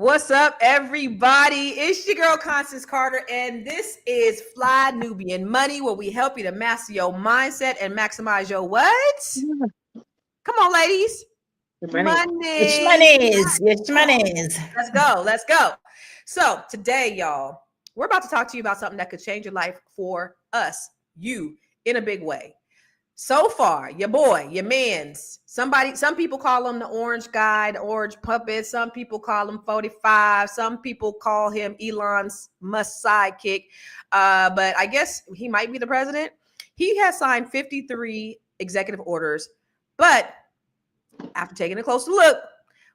What's up, everybody? It's your girl, Constance Carter, and this is Fly Nubian Money, where we help you to master your mindset and maximize your what? Come on, ladies. Money. It's monies. Let's go. So today, y'all, we're about to talk to you about something that could change your life for us, you, in a big way. So far, your boy, your mans, some people call him the orange guy, the orange puppet. Some people call him 45. Some people call him Elon Musk's sidekick. But I guess he might be the president. He has signed 53 executive orders. But after taking a closer look,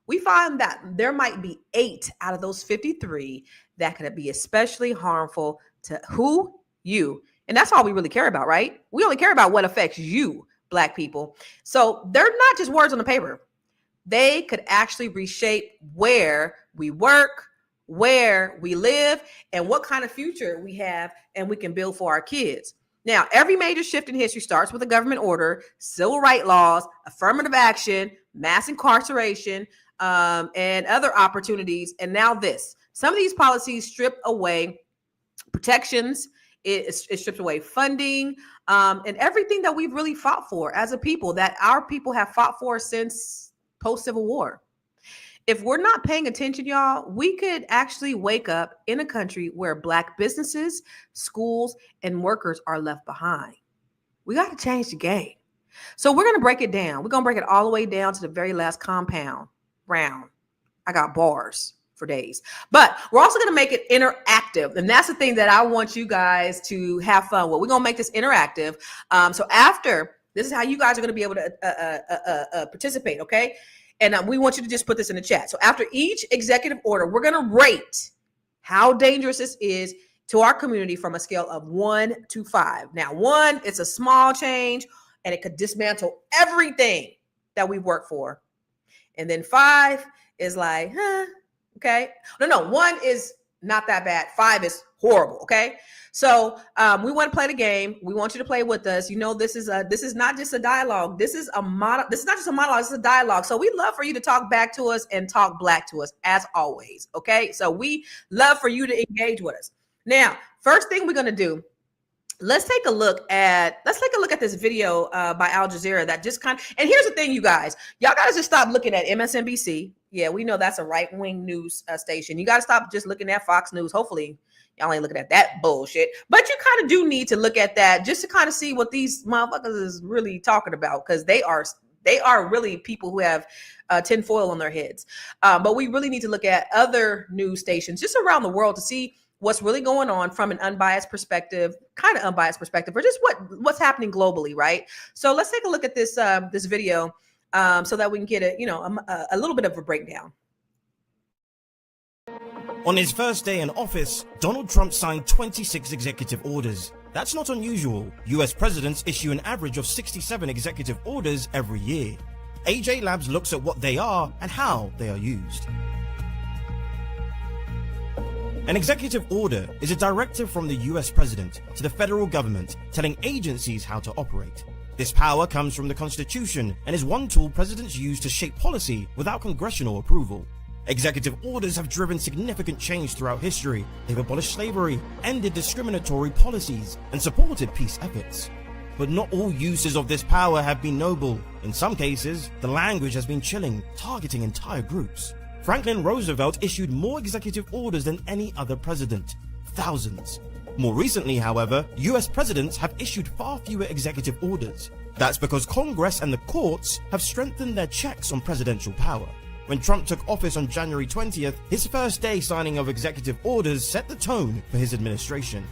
we find that there might be 8 out of those 53 that could be especially harmful to who? You. And that's all we really care about, right? We only care about what affects you, Black people. So they're not just words on the paper. They could actually reshape where we work, where we live, and what kind of future we have and we can build for our kids. Now, every major shift in history starts with a government order, civil rights laws, affirmative action, mass incarceration, and other opportunities. And now this. Some of these policies strip away protections. It strips away funding and everything that we've really fought for as a people, that our people have fought for since post-Civil War. If we're not paying attention, y'all, we could actually wake up in a country where Black businesses, schools, and workers are left behind. We got to change the game. So we're going to break it down. We're going to break it all the way down to the very last compound round. I got bars for days, but we're also going to make it interactive. And that's the thing that I want you guys to have fun with. We're going to make this interactive. So after, this is how you guys are going to be able to participate. Okay. And we want you to just put this in the chat. So after each executive order, we're going to rate how dangerous this is to our community from a scale of 1 to 5. Now, 1, it's a small change and it could dismantle everything that we work for. And then 5 is like, okay. No, 1 is not that bad. 5 is horrible. Okay. So we want to play the game. We want you to play with us. You know, this is not just a dialogue. This is not just a monologue. This is a dialogue. So we love for you to talk back to us and talk Black to us as always. Okay. So we love for you to engage with us. Now, first thing we're going to do, let's take a look at this video by Al Jazeera that just and here's the thing, you guys, y'all got to just stop looking at MSNBC. Yeah, we know that's a right-wing news station. You got to stop just looking at Fox News. Hopefully y'all ain't looking at that bullshit, but you kind of do need to look at that just to kind of see what these motherfuckers is really talking about, because they are really people who have tinfoil on their heads. But we really need to look at other news stations just around the world to see what's really going on from an unbiased perspective, or just what's happening globally, right? So let's take a look at this this video so that we can get a little bit of a breakdown. On his first day in office, Donald Trump signed 26 executive orders. That's not unusual. US presidents issue an average of 67 executive orders every year. AJ Labs looks at what they are and how they are used. An executive order is a directive from the US president to the federal government telling agencies how to operate. This power comes from the Constitution and is one tool presidents use to shape policy without congressional approval. Executive orders have driven significant change throughout history. They've abolished slavery, ended discriminatory policies, and supported peace efforts. But not all uses of this power have been noble. In some cases, the language has been chilling, targeting entire groups. Franklin Roosevelt issued more executive orders than any other president, thousands. More recently, however, US presidents have issued far fewer executive orders. That's because Congress and the courts have strengthened their checks on presidential power. When Trump took office on January 20th, his first day signing of executive orders set the tone for his administration.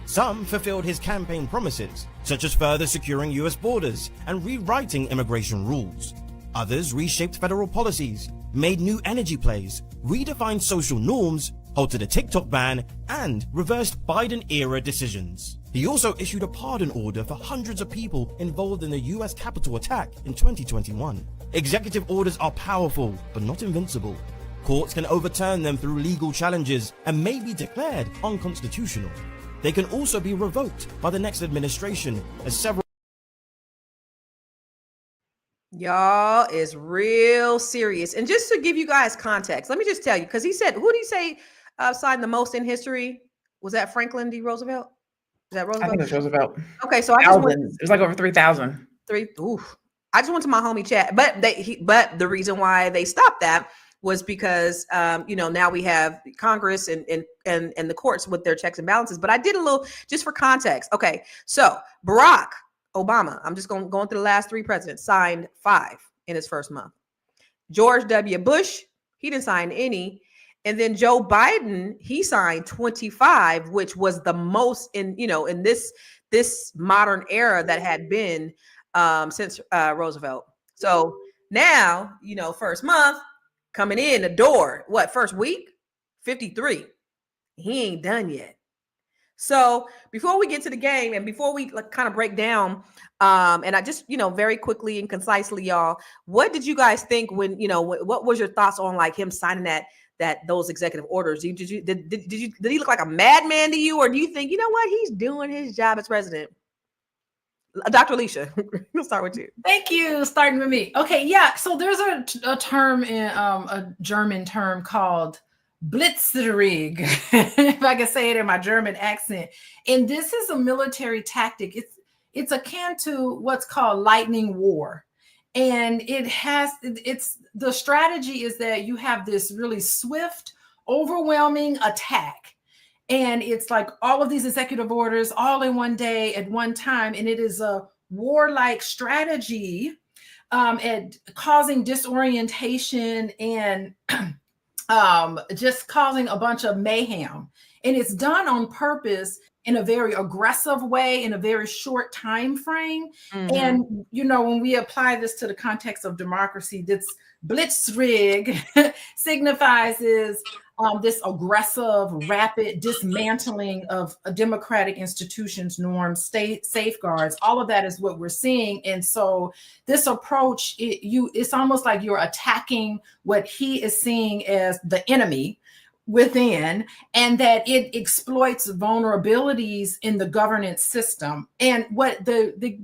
Some fulfilled his campaign promises, such as further securing US borders and rewriting immigration rules. Others reshaped federal policies, made new energy plays, redefined social norms, halted a TikTok ban, and reversed Biden-era decisions. He also issued a pardon order for hundreds of people involved in the US Capitol attack in 2021. Executive orders are powerful, but not invincible. Courts can overturn them through legal challenges and may be declared unconstitutional. They can also be revoked by the next administration, as several Y'all is real serious. And just to give you guys context, let me just tell you, because he said, who did he say signed the most in history? Was that Franklin D. Roosevelt? Is that Roosevelt? I think it was Roosevelt. Okay, so I just went It was like over 3,000. I just went to my homie chat, but but the reason why they stopped that was because now we have Congress and the courts with their checks and balances. But I did a little just for context. Okay, so Barack Obama, I'm just going through the last 3 presidents, signed 5 in his first month. George W. Bush, he didn't sign any. And then Joe Biden, he signed 25, which was the most in this modern era that had been since Roosevelt. So now, first month coming in the door, first week, 53. He ain't done yet. So before we get to the game and before we kind of break down, and I just, very quickly and concisely, y'all, what did you guys think when, what was your thoughts on like him signing those executive orders? Did he look like a madman to you, or do you think, you know what, he's doing his job as president? Dr. Alicia, we'll start with you. Thank you. Starting with me. Okay, yeah. So there's a term in a German term called Blitzkrieg, if I can say it in my German accent. And this is a military tactic. It's akin to what's called lightning war. And it's the strategy is that you have this really swift, overwhelming attack. And it's like all of these executive orders all in one day at one time. And it is a warlike strategy at causing disorientation and just causing a bunch of mayhem. And it's done on purpose in a very aggressive way, in a very short time frame. Mm-hmm. And, when we apply this to the context of democracy, this Blitzkrieg signifies this aggressive, rapid dismantling of democratic institutions, norms, state safeguards. All of that is what we're seeing. And so this approach, it's almost like you're attacking what he is seeing as the enemy within, and that it exploits vulnerabilities in the governance system. And what the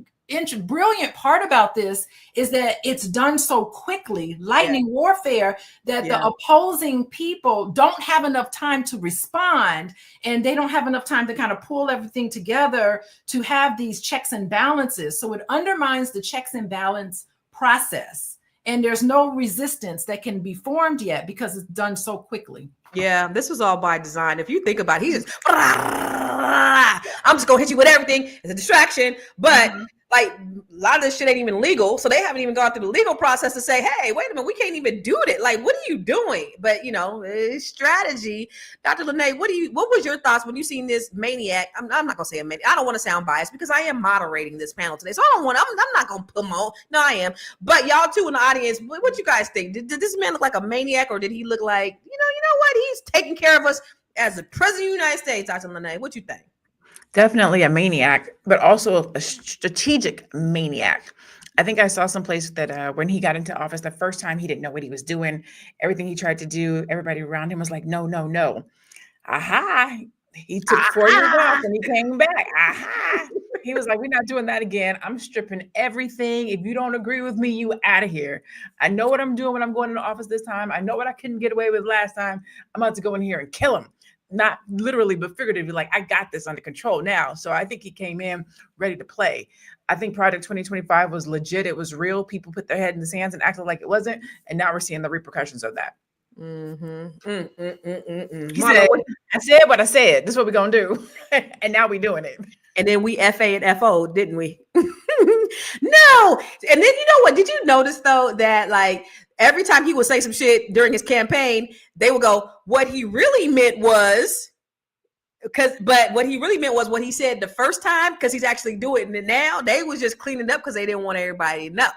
brilliant part about this is that it's done so quickly, lightning warfare, that the opposing people don't have enough time to respond, and they don't have enough time to kind of pull everything together to have these checks and balances. So it undermines the checks and balance process, and there's no resistance that can be formed yet because it's done so quickly. Yeah, this was all by design. If you think about it, he's just, I'm just gonna hit you with everything. It's a distraction, but like a lot of this shit ain't even legal, so they haven't even gone through the legal process to say, hey, wait a minute, we can't even do it. Like, what are you doing? But it's strategy. Dr. Lene, what was your thoughts when you seen this maniac? I'm not gonna say a maniac. I don't want to sound biased because I am moderating this panel today, so I'm not gonna promote. No, I am. But y'all too in the audience, what you guys think? Did this man look like a maniac, or did he look like, you know what? He's taking care of us as the president of the United States. Dr. Lene, what you think? Definitely a maniac, but also a strategic maniac. I think I saw someplace that when he got into office the first time, he didn't know what he was doing. Everything he tried to do, everybody around him was like, no, no, no. Aha. He took 4 years off and he came back. Aha. He was like, we're not doing that again. I'm stripping everything. If you don't agree with me, you out of here. I know what I'm doing when I'm going into office this time. I know what I couldn't get away with last time. I'm about to go in here and kill him. Not literally, but figuratively, like, I got this under control now. So I think he came in ready to play. I think Project 2025 was legit. It was real. People put their head in the sands and acted like it wasn't. And now we're seeing the repercussions of that. He said, I said what I said. This is what we're going to do. And now we're doing it. And then we FA and FO, didn't we? No. And then you know what? Did you notice, though, that like every time he would say some shit during his campaign, they would go, what he really meant was, what he really meant was what he said the first time, because he's actually doing it now. They was just cleaning up because they didn't want everybody to know.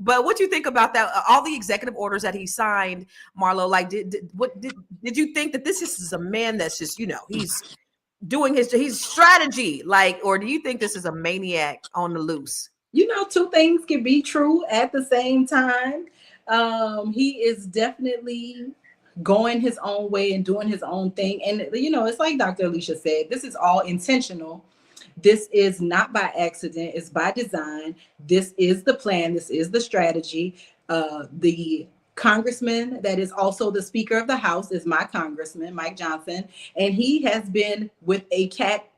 But what do you think about that? All the executive orders that he signed, Marlo, like, did you think that this is a man that's just, he's doing his strategy, like, or do you think this is a maniac on the loose? Two things can be true at the same time. He is definitely going his own way and doing his own thing. And, it's like Dr. Alicia said, this is all intentional. This is not by accident, it's by design. This is the plan, this is the strategy. The congressman that is also the Speaker of the House is my congressman, Mike Johnson, and he has been with a cat,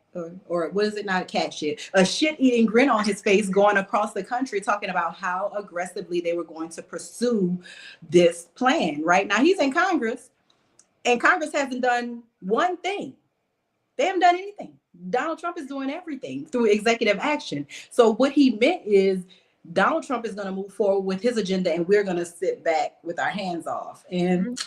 or what is it, not a cat shit, a shit-eating grin on his face, going across the country talking about how aggressively they were going to pursue this plan. Right now he's in Congress, and Congress hasn't done one thing. They haven't done anything. Donald Trump is doing everything through executive action. So what he meant is Donald Trump is going to move forward with his agenda, and we're going to sit back with our hands off. And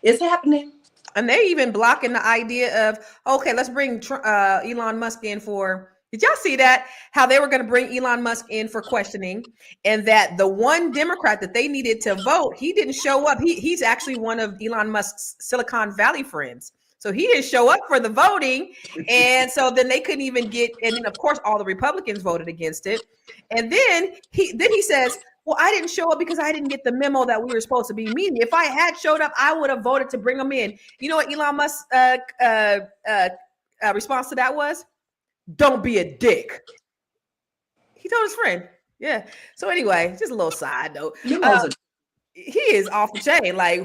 it's happening. And they even blocking the idea of, okay, let's bring Elon Musk in for, did y'all see that? How they were going to bring Elon Musk in for questioning, and that the one Democrat that they needed to vote, he didn't show up. He's actually one of Elon Musk's Silicon Valley friends. So he didn't show up for the voting. And so then they couldn't even get, and then of course all the Republicans voted against it. And then he says, well, I didn't show up because I didn't get the memo that we were supposed to be meeting. If I had showed up, I would have voted to bring him in. You know what Elon Musk's response to that was? Don't be a dick. He told his friend. Yeah. So anyway, just a little side note. He is off the chain. Like,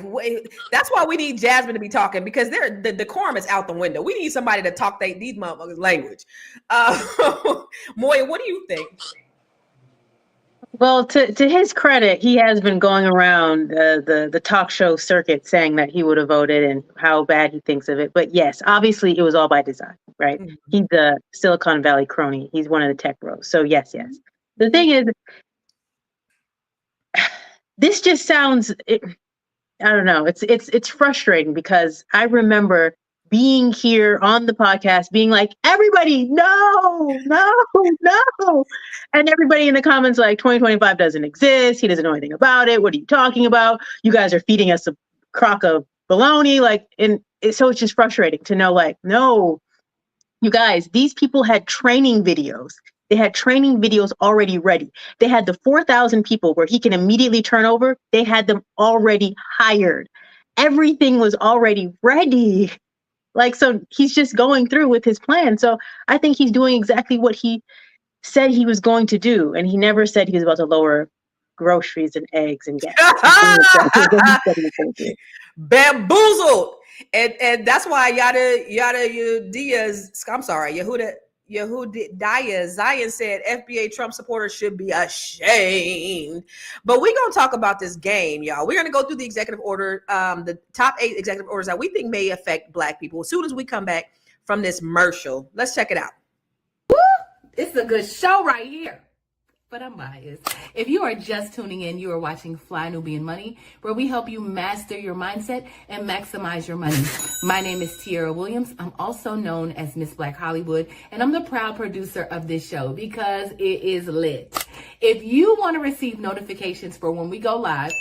that's why we need Jasmine to be talking, because the decorum is out the window. We need somebody to talk these motherfuckers' language. Moya, what do you think? Well, to his credit, he has been going around the talk show circuit saying that he would have voted and how bad he thinks of it. But yes, obviously it was all by design, right? Mm-hmm. He's the Silicon Valley crony. He's one of the tech bros. So yes. The thing is, this just sounds, I don't know. It's frustrating, because I remember being here on the podcast being like, everybody, no. And everybody in the comments like, 2025 doesn't exist. He doesn't know anything about it. What are you talking about? You guys are feeding us a crock of baloney. So it's just frustrating to know, like, no, you guys, these people had training videos. They had training videos already ready. They had the 4,000 people where he can immediately turn over. They had them already hired. Everything was already ready. So he's just going through with his plan. So I think he's doing exactly what he said he was going to do. And he never said he was about to lower groceries and eggs and gas. Bamboozled. And that's why Yehuda Zion said FBA Trump supporters should be ashamed. But we're going to talk about this game, y'all. We're going to go through the executive order, the top 8 executive orders that we think may affect Black people as soon as we come back from this commercial. Let's check it out. Woo! It's a good show right here. But I'm biased. If you are just tuning in, you are watching Fly Nubian Money, where we help you master your mindset and maximize your money. My name is Tiara Williams. I'm also known as Miss Black Hollywood, and I'm the proud producer of this show because it is lit. If you want to receive notifications for when we go live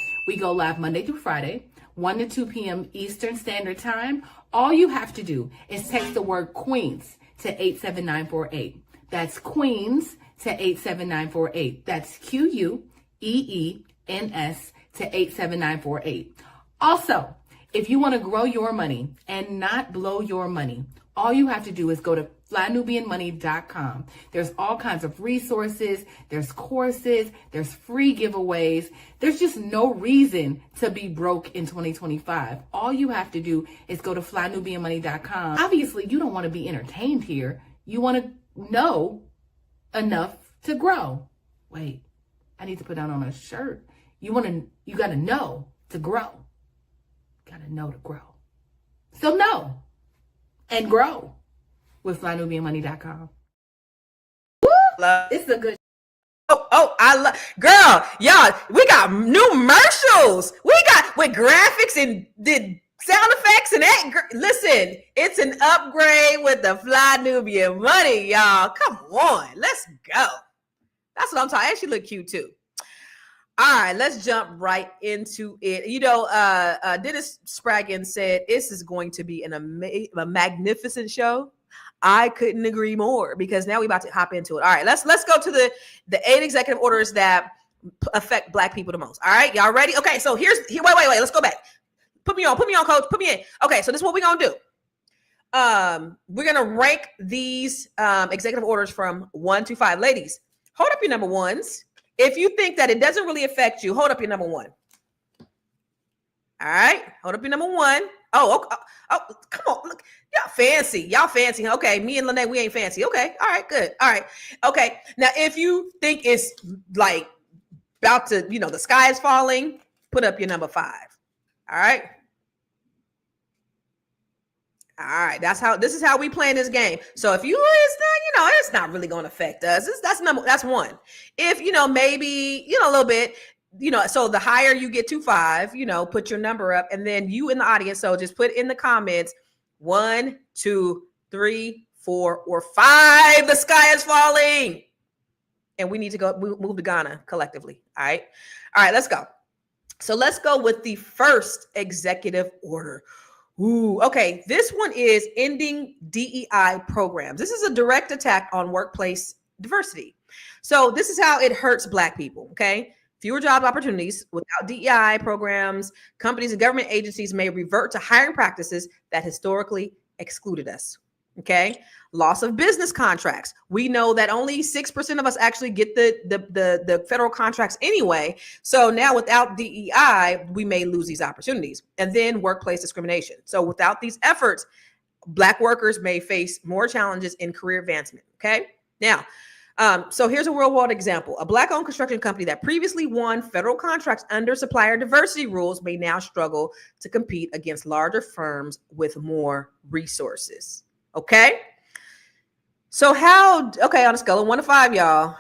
Monday through Friday, 1 to 2 p.m. Eastern Standard Time. All you have to do is text the word Queens to 87948. That's Queens to 87948. That's QUEENS to 87948. Also, if you want to grow your money and not blow your money, all you have to do is go to flynubianmoney.com. There's all kinds of resources, there's courses, there's free giveaways. There's just no reason to be broke in 2025. All you have to do is go to flynubianmoney.com. Obviously, you don't want to be entertained here. You want to know enough to grow. Wait, I need to put that on a shirt. You got to know to grow. Got to know to grow. So know and grow with flynubianmoney.com. It's a good. Girl, y'all, we got new commercials. We got with graphics and did sound effects and that. Listen, it's an upgrade with the Fly Nubian Money, y'all. Come on, let's go. That's what I'm talking. She look cute too. All right, let's jump right into it. Dennis Spraggin said this is going to be a magnificent show. I couldn't agree more, because now we're about to hop into it. All right, let's go to the 8 executive orders that affect Black people the most. All right, y'all ready? Okay, so wait. Let's go back. Put me on, coach. Put me in. Okay, so this is what we're gonna do. we're gonna rank these executive orders from 1 to 5. Ladies, hold up your number ones. If you think that it doesn't really affect you, hold up your number one. All right, hold up your number one. Oh, come on, look, y'all fancy. Okay, me and Lene, we ain't fancy. Okay, all right, good. All right, okay. Now, if you think it's like about to, the sky is falling, put up your number 5. All right. All right, this is how we play this game. So if it's not really going to affect us. That's 1. If maybe a little bit, so the higher you get to 5, put your number up, and then you in the audience. So just put in the comments 1, 2, 3, 4, or 5. The sky is falling, and we need to move to Ghana collectively. All right, let's go. So let's go with the first executive order. Ooh, okay. This one is ending DEI programs. This is a direct attack on workplace diversity. So this is how it hurts Black people. Okay. Fewer job opportunities. Without DEI programs, companies and government agencies may revert to hiring practices that historically excluded us. Okay. Loss of business contracts. We know that only 6% of us actually get the federal contracts anyway. So now without DEI, we may lose these opportunities. And then workplace discrimination. So without these efforts, Black workers may face more challenges in career advancement. Okay. Now, so here's a real world example. A Black-owned construction company that previously won federal contracts under supplier diversity rules may now struggle to compete against larger firms with more resources. Okay. So on a scale of 1 to 5, y'all,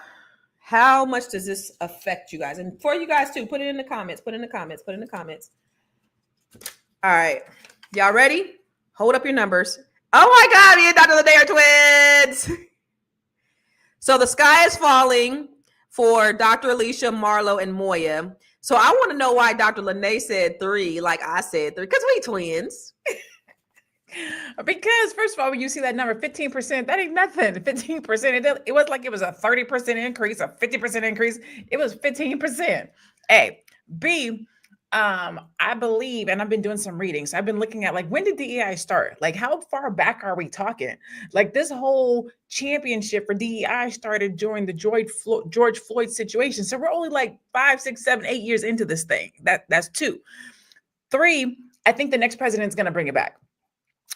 how much does this affect you guys? And for you guys too, put it in the comments. All right. Y'all ready? Hold up your numbers. Oh my God, me and Dr. Lene are twins. So the sky is falling for Dr. Alicia, Marlo, and Moya. So I want to know why Dr. Lene said 3, like I said 3, because we twins. Because first of all, when you see that number 15%, that ain't nothing. 15%. It was like it was a 30% increase, a 50% increase. It was 15%. A. B. I believe, and I've been doing some reading. So I've been looking at when did DEI start? Like how far back are we talking? Like this whole championship for DEI started during the George Floyd situation. So we're only like 5, 6, 7, 8 years into this thing. That's 2. 3. I think the next president's going to bring it back.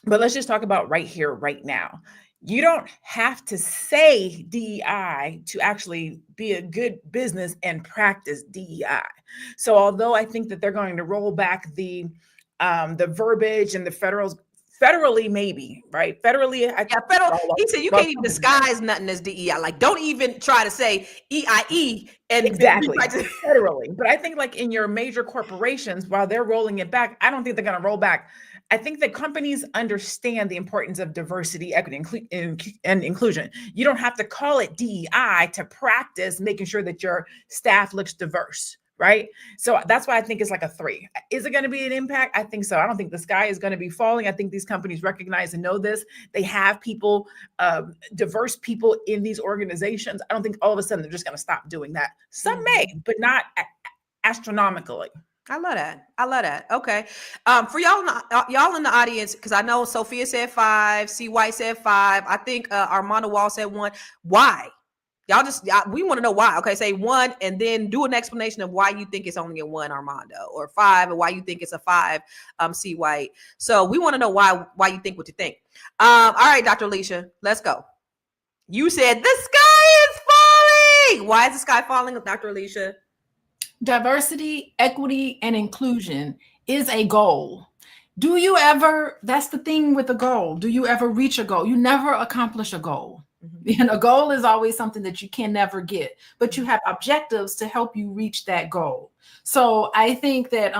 But let's just talk about right here, right now. You don't have to say DEI to actually be a good business and practice DEI. So although I think that they're going to roll back the verbiage and the federally maybe, right? Federally. Federal. He said you can't even disguise nothing as DEI. Like don't even try to say EIE. And exactly federally. But I think in your major corporations, while they're rolling it back, I don't think they're going to roll back. I think that companies understand the importance of diversity, equity, and inclusion. You don't have to call it DEI to practice making sure that your staff looks diverse, right? So that's why I think it's like a 3. Is it going to be an impact? I think so. I don't think the sky is going to be falling. I think these companies recognize and know this. They have people, diverse people in these organizations. I don't think all of a sudden they're just going to stop doing that. Some may, but not astronomically. I love that. Okay. For y'all in the audience, because I know Sophia said 5, C. White said 5. I think Armando Wall said 1. Why? We want to know why. Okay, say 1 and then do an explanation of why you think it's only a 1, Armando, or 5, and why you think it's a 5, C. White. So we want to know why you think what you think. All right, Dr. Alicia, let's go. You said the sky is falling. Why is the sky falling, Dr. Alicia? Diversity, equity, and inclusion is a goal. That's the thing with a goal. Do you ever reach a goal? You never accomplish a goal. Mm-hmm. And a goal is always something that you can never get, but you have objectives to help you reach that goal. So I think that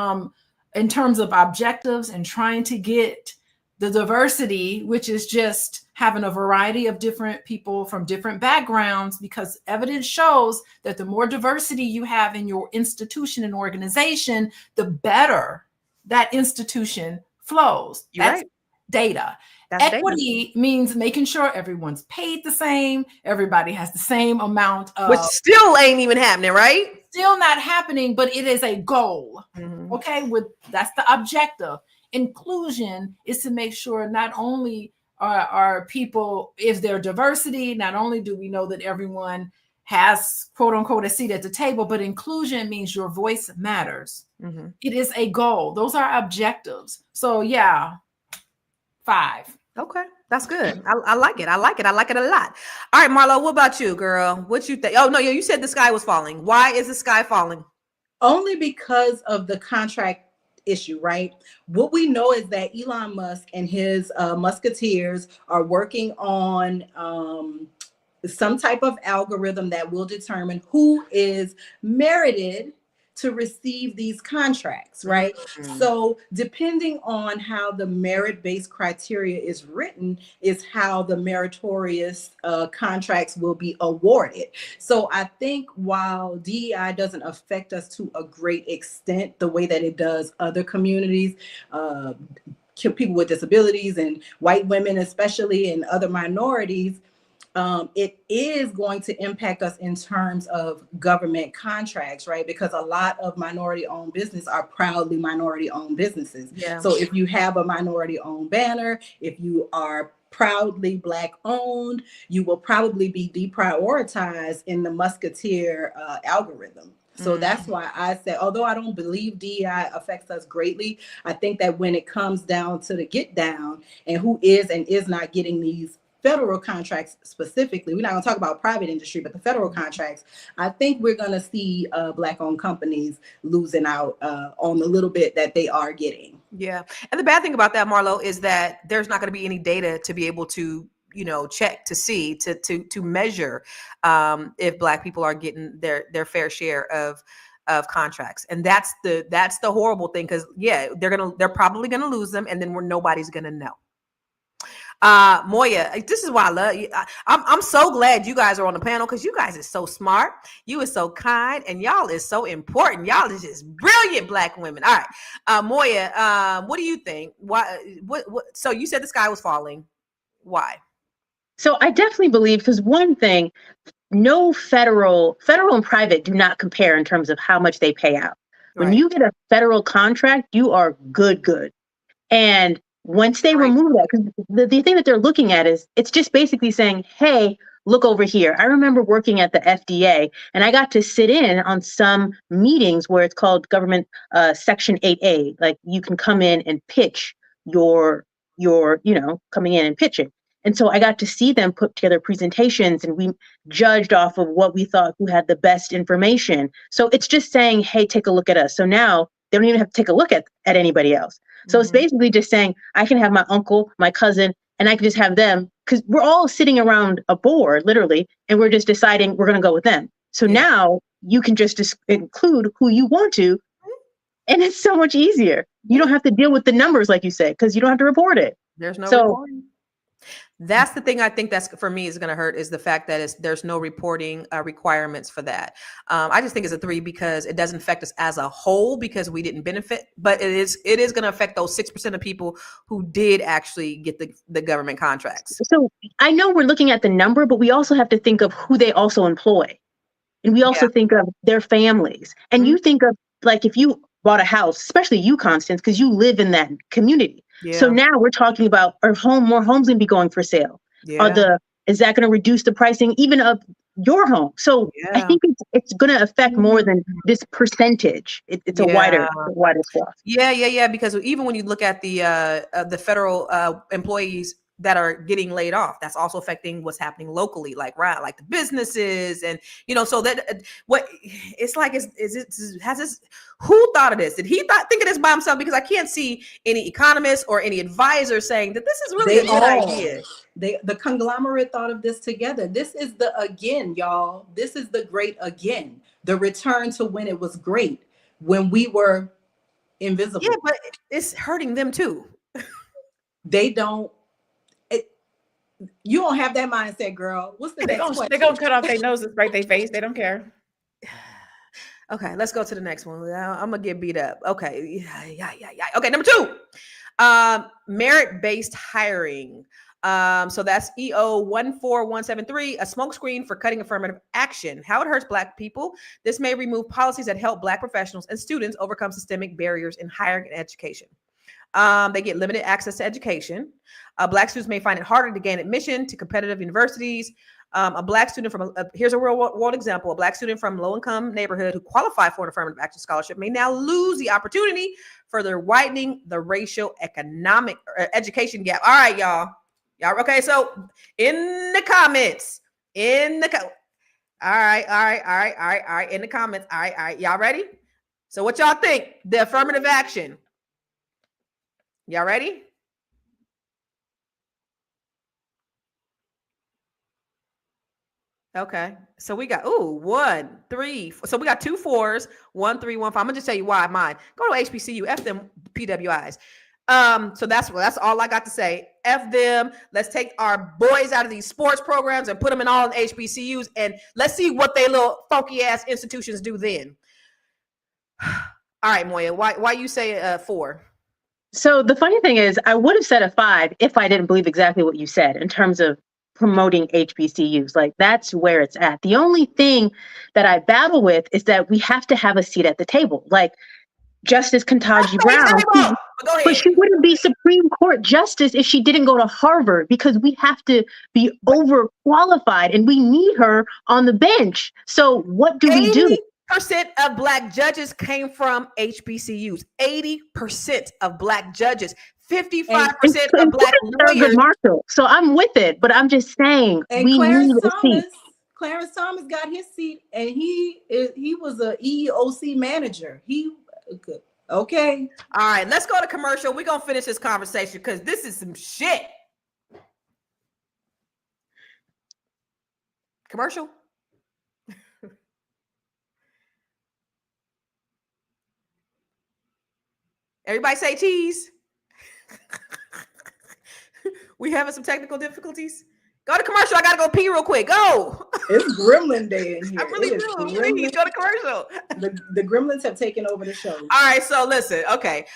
in terms of objectives and trying to get the diversity, which is just having a variety of different people from different backgrounds, because evidence shows that the more diversity you have in your institution and organization, the better that institution flows. That's right. Data. Equity means making sure everyone's paid the same, everybody has the same amount of... Which still ain't even happening, right? Still not happening, but it is a goal. Mm-hmm. Okay, that's the objective. Inclusion is to make sure not only are people, is there diversity? Not only do we know that everyone has quote unquote a seat at the table, but inclusion means your voice matters. Mm-hmm. It is a goal. Those are objectives. So yeah, 5. Okay, that's good. I like it. I like it. I like it a lot. All right, Marlo, what about you, girl? What you think? Oh no, you said the sky was falling. Why is the sky falling? Only because of the contract issue, right? What we know is that Elon Musk and his musketeers are working on some type of algorithm that will determine who is merited to receive these contracts, right? Mm-hmm. So depending on how the merit-based criteria is written is how the meritorious contracts will be awarded. So I think while DEI doesn't affect us to a great extent the way that it does other communities, people with disabilities and white women especially, and other minorities, it is going to impact us in terms of government contracts, right? Because a lot of minority-owned business are proudly minority-owned businesses. Yeah. So if you have a minority-owned banner, if you are proudly Black-owned, you will probably be deprioritized in the musketeer algorithm. So that's why I said, although I don't believe DEI affects us greatly, I think that when it comes down to the get down and who is and is not getting these federal contracts specifically, we're not going to talk about private industry, but the federal contracts, I think we're going to see Black-owned companies losing out on the little bit that they are getting. Yeah. And the bad thing about that, Marlo, is that there's not going to be any data to be able to, check to see, to measure if Black people are getting their fair share of contracts. And that's the horrible thing. Cause yeah, they're probably going to lose them. And then nobody's going to know. Moya, this is why I love you. I'm so glad you guys are on the panel because you guys is so smart. You is so kind, and y'all is so important. Y'all is just brilliant Black women. All right, Moya, what do you think? Why? What? So you said the sky was falling. Why? So I definitely believe, because one thing, no federal and private do not compare in terms of how much they pay out. When you get a federal contract, you are good. And once they remove that, because the thing that they're looking at is, it's just basically saying, hey, look over here. I remember working at the FDA, and I got to sit in on some meetings where it's called government Section 8A. Like, you can come in and pitch your coming in and pitching. And so I got to see them put together presentations, and we judged off of what we thought who had the best information. So it's just saying, hey, take a look at us. So now they don't even have to take a look at anybody else. So it's basically just saying, I can have my uncle, my cousin, and I can just have them, because we're all sitting around a board, literally, and we're just deciding we're going to go with them. So now you can just include who you want to, and it's so much easier. You don't have to deal with the numbers, like you said, because you don't have to report it. There's no reporting. That's the thing I think that's for me is going to hurt, is the fact that there's no reporting requirements for that. I just think it's a 3 because it doesn't affect us as a whole because we didn't benefit, but it is going to affect those 6% of people who did actually get the government contracts. So I know we're looking at the number, but we also have to think of who they also employ. And we also think of their families. And you think of, like, if you bought a house, especially you, Constance, because you live in that community. Yeah. So now we're talking about, more homes going to be going for sale? Yeah. Is that going to reduce the pricing even of your home? So I think it's going to affect more than this percentage. It's a wider swath. Yeah. Because even when you look at the federal employees that are getting laid off, that's also affecting what's happening locally, like the businesses, and so that what it's like who thought of this? Did he think of this by himself? Because I can't see any economists or any advisor saying that this is really a good idea. The conglomerate thought of this together. This is again, y'all. This is the great again. The return to when it was great, when we were invisible. Yeah, but it's hurting them too. They don't. You don't have that mindset, girl. What's the next question? They're going to cut off their noses, right? Their face. They don't care. Okay, let's go to the next one. I'm going to get beat up. Okay. Yeah. Okay, number 2. Merit-based hiring. So that's EO 14173, a smokescreen for cutting affirmative action. How it hurts Black people. This may remove policies that help Black professionals and students overcome systemic barriers in hiring and education. They get limited access to education. Black students may find it harder to gain admission to competitive universities. A Black student from here's a real world example. A Black student from low-income neighborhood who qualified for an affirmative action scholarship may now lose the opportunity, further widening the racial economic education gap. All right, y'all. Okay, so in the comments, all right, in the comments, all right, y'all ready? So what y'all think? The affirmative action. Y'all ready? Okay, so we got 1, 3. So we got 2 4s, 1 3 1 5. I'm gonna just tell you why mine. Go to HBCU, F them PWIs. So that's all I got to say. F them. Let's take our boys out of these sports programs and put them in all in HBCUs, and let's see what they little funky ass institutions do then. All right, Moya, why you say 4? So the funny thing is, I would have said a 5 if I didn't believe exactly what you said in terms of promoting HBCUs. Like, that's where it's at. The only thing that I battle with is that we have to have a seat at the table. Like Justice Ketanji Brown, but she wouldn't be Supreme Court justice if she didn't go to Harvard, because we have to be overqualified and we need her on the bench. So what do we do? 80% of Black judges came from HBCUs. 80% of Black judges. 55% of Black lawyers. Marshall. So I'm with it, but I'm just saying we need a seat. Clarence Thomas got his seat, and he was a EEOC manager. Okay. All right, let's go to commercial. We're gonna finish this conversation because this is some shit. Commercial. Everybody say cheese. We having some technical difficulties. Go to commercial. I gotta go pee real quick. Go. It's Gremlin Day in here. I really do. Please go to commercial. The Gremlins have taken over the show. All right. So listen. Okay.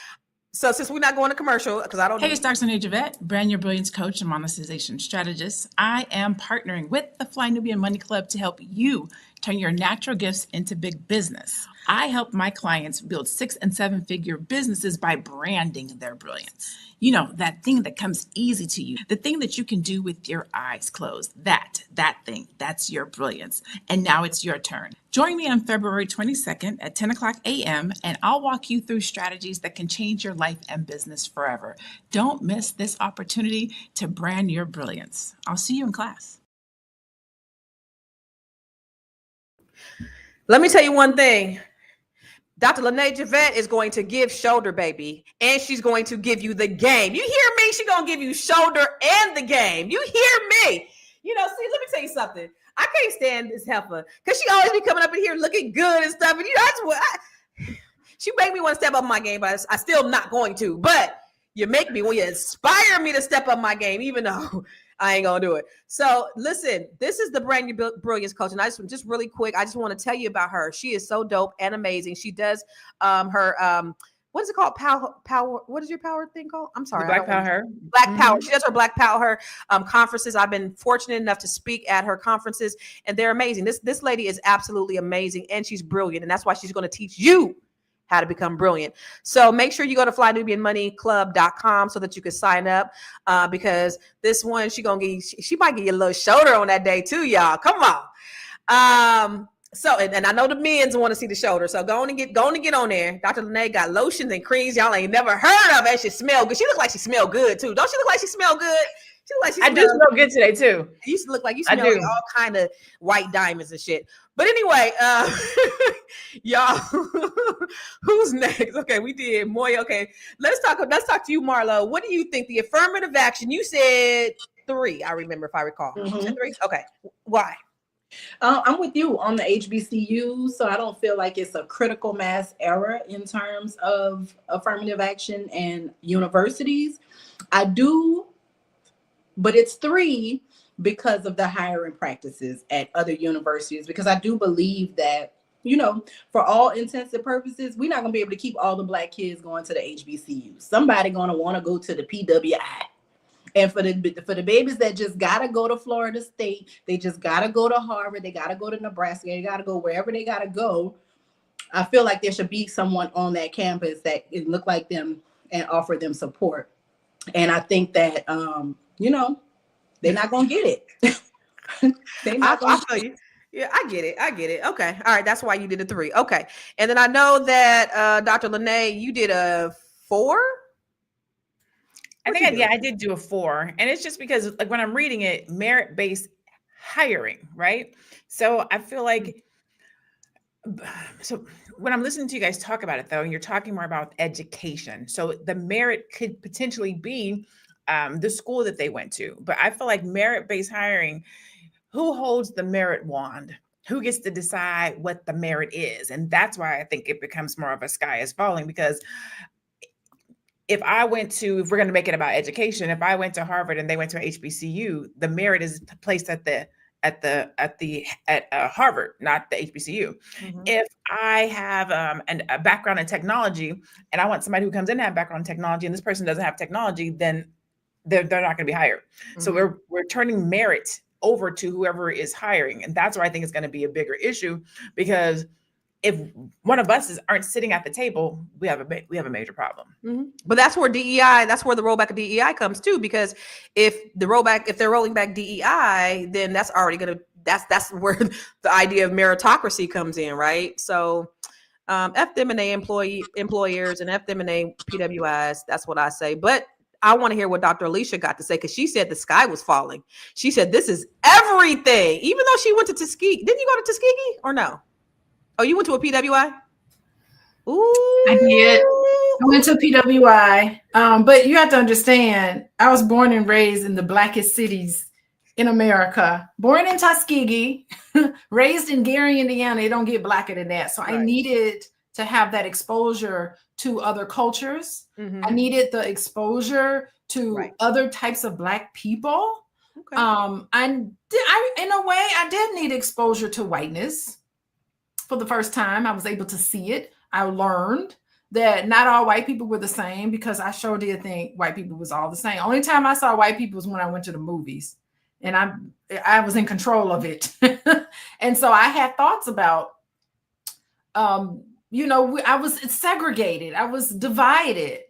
So since we're not going to commercial, because I don't. Hey, it's Dr. Javette, Brand Your Brilliance coach and monetization strategist. I am partnering with the Fly Nubian Money Club to help you turn your natural gifts into big business. I help my clients build 6- and 7-figure businesses by branding their brilliance. You know, that thing that comes easy to you, the thing that you can do with your eyes closed, that thing, that's your brilliance. And now it's your turn. Join me on February 22nd at 10 o'clock a.m. and I'll walk you through strategies that can change your life and business forever. Don't miss this opportunity to brand your brilliance. I'll see you in class. Let me tell you one thing. Dr. Lene Javette is going to give shoulder, baby, and she's going to give you the game. You hear me? She's going to give you shoulder and the game. You hear me? You know, see, let me tell you something. I can't stand this heifer because she always be coming up in here looking good and stuff. And you know, that's what she make me want to step up my game, but I still not going to. But you make me, you inspire me to step up my game, even though I ain't gonna do it. So listen, this is the Brand Your Brilliance coach, and I just really quick, I just want to tell you about her. She is so dope and amazing. She does her what is it called? Power. What is your power thing called? I'm sorry. Black Power. Black Power. She does her Black Power conferences. I've been fortunate enough to speak at her conferences, and they're amazing. This lady is absolutely amazing, and she's brilliant, and that's why she's going to teach you how to become brilliant. So make sure you go to flynubianmoneyclub.com so that you can sign up because this one, she might give you a little shoulder on that day too, y'all. Come on. So, and I know the men's want to see the shoulder. So go on and get on there. Dr. Lene got lotions and creams y'all ain't never heard of, and she smell good. She look like she smell good too. Don't she look like she smell good? She look like she I do smell good today too. You used to look like you smell like all kind of white diamonds and shit. But anyway, y'all, who's next? Okay, we did Moya. Okay, let's talk to you, Marlo. What do you think? The affirmative action, you said 3, I remember, if I recall. Mm-hmm. You said 3? Okay. Why? I'm with you on the HBCU, so I don't feel like it's a critical mass error in terms of affirmative action and universities. I do, but it's 3 because of the hiring practices at other universities, because I do believe that, you know, for all intents and purposes, we're not going to be able to keep all the Black kids going to the HBCU. Somebody going to want to go to the PWI. And for the babies that just got to go to Florida State, they just got to go to Harvard, they got to go to Nebraska, they got to go wherever they got to go. I feel like there should be someone on that campus that it look like them and offer them support. And I think that, you know, they're not going to get it. They're not I feel you. Yeah, I get it. I get it. Okay. All right. That's why you did a 3. Okay. And then I know that Dr. Lene, you did a 4. I think I did do a 4. And it's just because like when I'm reading it, merit-based hiring, right? So I feel like, so when I'm listening to you guys talk about it though, and you're talking more about education. So the merit could potentially be the school that they went to. But I feel like merit-based hiring, who holds the merit wand? Who gets to decide what the merit is? And that's why I think it becomes more of a sky is falling, because if we're going to make it about education, if I went to Harvard and they went to HBCU, the merit is placed at Harvard, not the HBCU. Mm-hmm. If I have a background in technology and I want somebody who comes in to have background in technology and this person doesn't have technology, then they're not going to be hired. Mm-hmm. So we're turning merit over to whoever is hiring. And that's where I think it's going to be a bigger issue, because if one of us aren't sitting at the table, we have a major problem. Mm-hmm. But that's where that's where the rollback of DEI comes too, because if they're rolling back DEI, then that's already that's where the idea of meritocracy comes in, right? So F them and they employers and F them and they PWIs. That's what I say. But I want to hear what Dr. Alicia got to say, because she said the sky was falling. She said this is everything, even though she went to Tuskegee. Didn't you go to Tuskegee or no? Oh, you went to a PWI? Ooh. I did. I went to PWI. But you have to understand, I was born and raised in the blackest cities in America. Born in Tuskegee, raised in Gary, Indiana. They don't get blacker than that. So right. I needed to have that exposure to other cultures. Mm-hmm. I needed the exposure to other types of Black people. Okay. In a way, I did need exposure to whiteness. For the first time, I was able to see it. I learned that not all white people were the same, because I sure did think white people was all the same. Only time I saw white people was when I went to the movies, and I was in control of it. And so I had thoughts about, I was segregated. I was divided.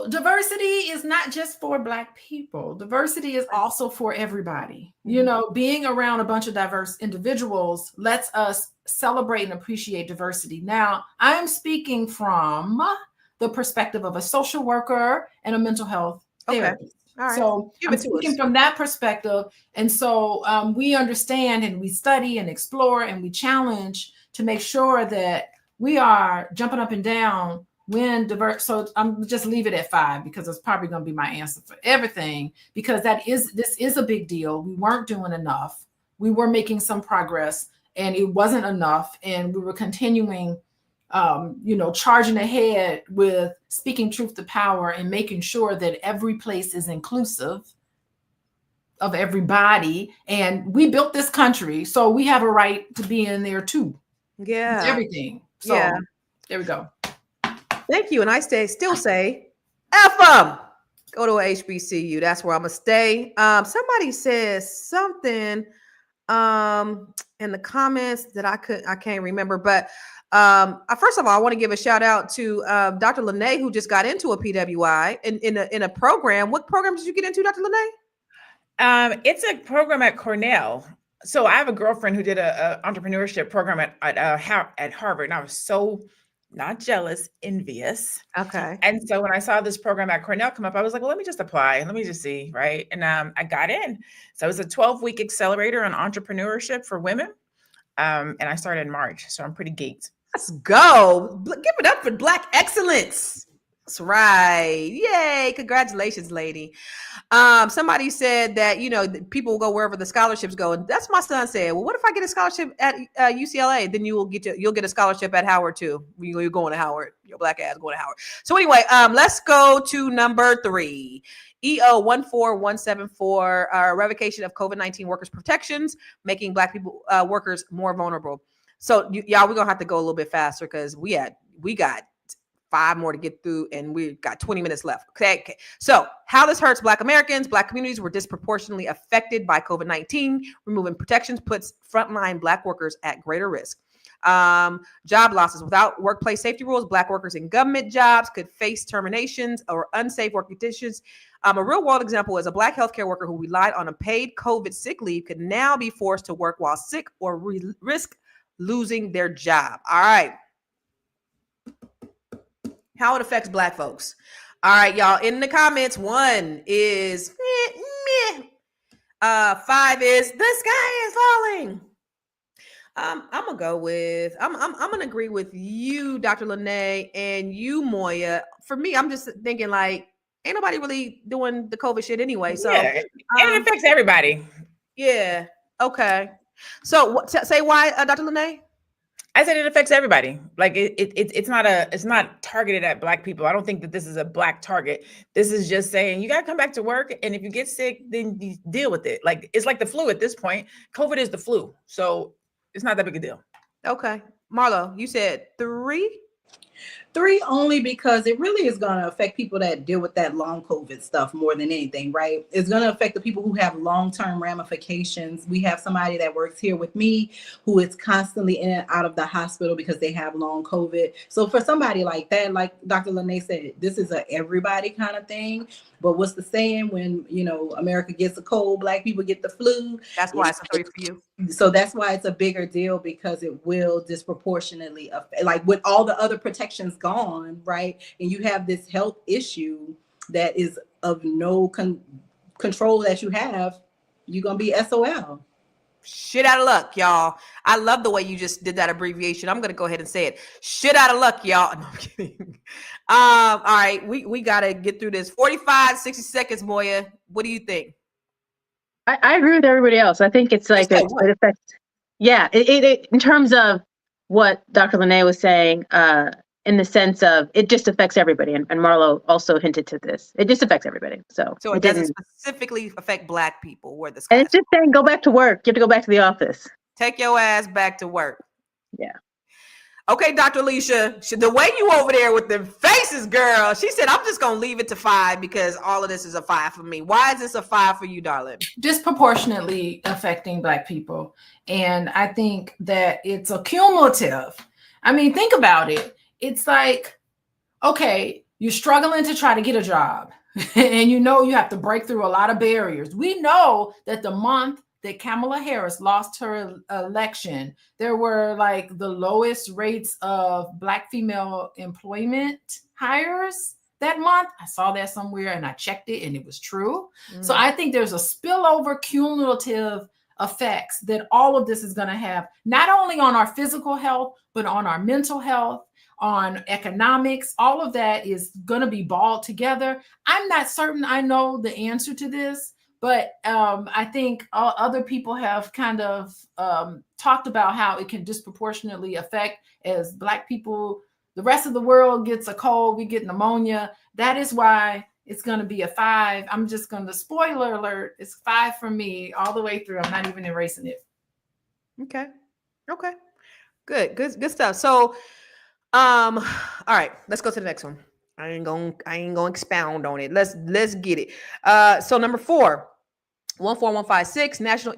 Diversity is not just for Black people. Diversity is also for everybody. Mm-hmm. Being around a bunch of diverse individuals lets us celebrate and appreciate diversity. Now, I am speaking from the perspective of a social worker and a mental health therapist. All right. So I'm speaking from that perspective. And so we understand and we study and explore and we challenge to make sure that we are jumping up and down when diverse. So I'm just leave it at 5, because it's probably going to be my answer for everything, because this is a big deal. We weren't doing enough. We were making some progress and it wasn't enough. And we were continuing, charging ahead with speaking truth to power and making sure that every place is inclusive of everybody. And we built this country, so we have a right to be in there too. Yeah. It's everything. So there we go. Thank you. And I still say, F them. Go to a HBCU. That's where I'm going to stay. Somebody says something in the comments that I can't remember. But first of all, I want to give a shout out to Dr. Lene, who just got into a PWI in a program. What program did you get into, Dr. Lene? It's a program at Cornell. So I have a girlfriend who did a entrepreneurship program at Harvard, and I was so not jealous, envious. Okay. And so when I saw this program at Cornell come up, I was like, well, let me just apply. Let me just see. Right. And I got in. So it was a 12-week accelerator on entrepreneurship for women. And I started in March. So I'm pretty geeked. Let's go. Give it up for Black excellence. That's right. Yay. Congratulations, lady. Somebody said that, people will go wherever the scholarships go. And that's my son said, well, what if I get a scholarship at UCLA? Then you'll get a scholarship at Howard too. You're going to Howard. Your Black ass going to Howard. So anyway, let's go to number 3. EO 14174, revocation of COVID-19 workers' protections, making Black people workers more vulnerable. So y'all, we're gonna have to go a little bit faster, because we got 5 more to get through, and we've got 20 minutes left. Okay. So how this hurts Black Americans. Black communities were disproportionately affected by COVID-19. Removing protections puts frontline Black workers at greater risk. Job losses. Without workplace safety rules, Black workers in government jobs could face terminations or unsafe work conditions. A real world example is a Black healthcare worker who relied on a paid COVID sick leave could now be forced to work while sick or risk losing their job. All right. How it affects Black folks. All right, y'all. In the comments, 1 is meh, meh. 5 is the sky is falling. I'm gonna go with I'm gonna agree with you, Dr. Lene, and you, Moya. For me, I'm just thinking like ain't nobody really doing the COVID shit anyway. So yeah, and it affects everybody. Yeah. Okay. So say why, Dr. Lene? I said it affects everybody. Like it's not targeted at Black people. I don't think that this is a Black target. This is just saying you got to come back to work, and if you get sick, then you deal with it. Like it's like the flu at this point. COVID is the flu, so it's not that big a deal. Okay, Marlo, you said 3. 3 only because it really is going to affect people that deal with that long COVID stuff more than anything, right? It's going to affect the people who have long-term ramifications. We have somebody that works here with me who is constantly in and out of the hospital because they have long COVID. So for somebody like that, like Dr. Lene said, this is a everybody kind of thing. But what's the saying when, America gets a cold, Black people get the flu? That's why it's a 3 for you. So that's why it's a bigger deal, because it will disproportionately affect, like with all the other protections gone, right? And you have this health issue that is of no control that you have, you're going to be SOL. Shit out of luck, y'all. I love the way you just did that abbreviation. I'm going to go ahead and say it. Shit out of luck, y'all. No, I'm kidding. All right. We got to get through this. 45, 60 seconds, Moya. What do you think? I agree with everybody else. I think it's like it affects. Yeah, it in terms of what Dr. Lene was saying, in the sense of it just affects everybody, and Marlo also hinted to this. It just affects everybody. So it doesn't specifically affect Black people. Where this, and it's just saying, go back to work. You have to go back to the office. Take your ass back to work. Yeah. Okay, Dr. Alicia, the way you over there with the faces, girl, she said, I'm just going to leave it to 5 because all of this is a 5 for me. Why is this a 5 for you, darling? Disproportionately affecting Black people. And I think that it's a cumulative. I mean, think about it. It's like, okay, you're struggling to try to get a job and you have to break through a lot of barriers. We know that the month that Kamala Harris lost her election, there were like the lowest rates of Black female employment hires that month. I saw that somewhere and I checked it and it was true. So I think there's a spillover cumulative effects that all of this is going to have, not only on our physical health, but on our mental health, on economics. All of that is going to be balled together. I'm not certain I know the answer to this, but I think other people have kind of talked about how it can disproportionately affect as Black people. The rest of the world gets a cold, we get pneumonia. That is why it's going to be a 5. I'm just going to, spoiler alert, it's 5 for me all the way through. I'm not even erasing it. Okay. Good stuff. So, all right, let's go to the next one. I ain't gonna expound on it. Let's get it. So number 4, 14156, national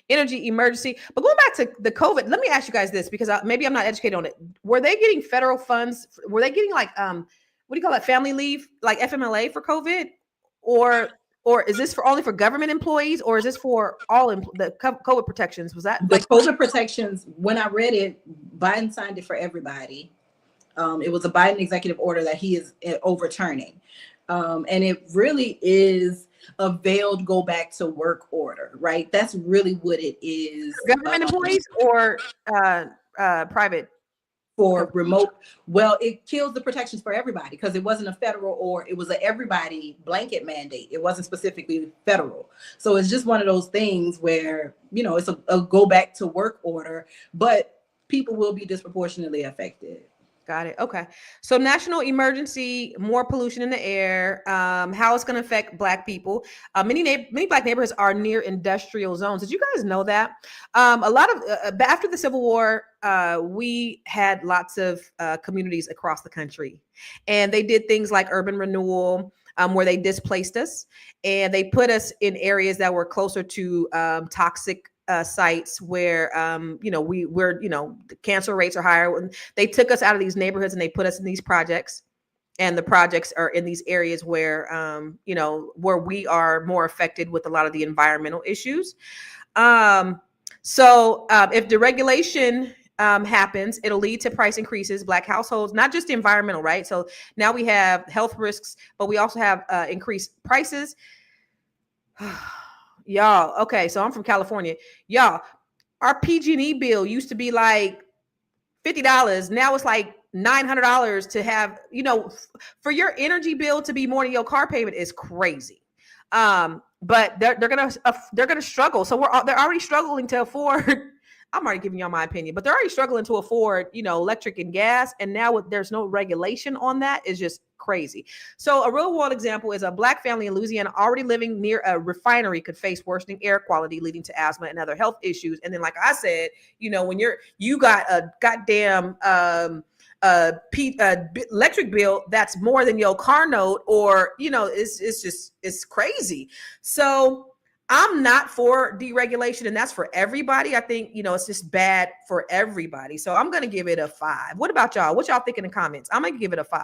energy emergency. But going back to the COVID, let me ask you guys this, because maybe I'm not educated on it. Were they getting federal funds? Were they getting like what do you call it, family leave, like FMLA for COVID, or is this only for government employees, or is this for all the COVID protections? Was that the COVID protections? When I read it, Biden signed it for everybody. It was a Biden executive order that he is overturning. And it really is a veiled go back to work order, right? That's really what it is. Government employees or private? For remote, well, it kills the protections for everybody because it wasn't a federal, or it was a everybody blanket mandate. It wasn't specifically federal. So it's just one of those things where, it's a go back to work order, but people will be disproportionately affected. Got it. Okay. So national emergency, more pollution in the air, how it's going to affect Black people. Many Black neighborhoods are near industrial zones. Did you guys know that? A lot of, after the Civil War, we had lots of communities across the country, and they did things like urban renewal. where they displaced us and they put us in areas that were closer to toxic sites where the cancer rates are higher. They took us out of these neighborhoods and they put us in these projects, and the projects are in these areas where where we are more affected with a lot of the environmental issues. So if deregulation happens, it'll lead to price increases. Black households, not just environmental, right? So now we have health risks, but we also have increased prices. Y'all, okay, so I'm from California. Y'all, our PG&E bill used to be like $50. Now it's like $900 to have, for your energy bill to be more than your car payment is crazy. But they're gonna struggle. So they're already struggling to afford. I'm already giving y'all my opinion, but they're already struggling to afford, electric and gas. And now there's no regulation on that is just crazy. So a real world example is a Black family in Louisiana already living near a refinery could face worsening air quality, leading to asthma and other health issues. And then, like I said, when you got a goddamn electric bill that's more than your car note, or it's crazy. So I'm not for deregulation, and that's for everybody. I think it's just bad for everybody. So I'm gonna give it a 5. What about y'all? What y'all think in the comments? I'm gonna give it a 5.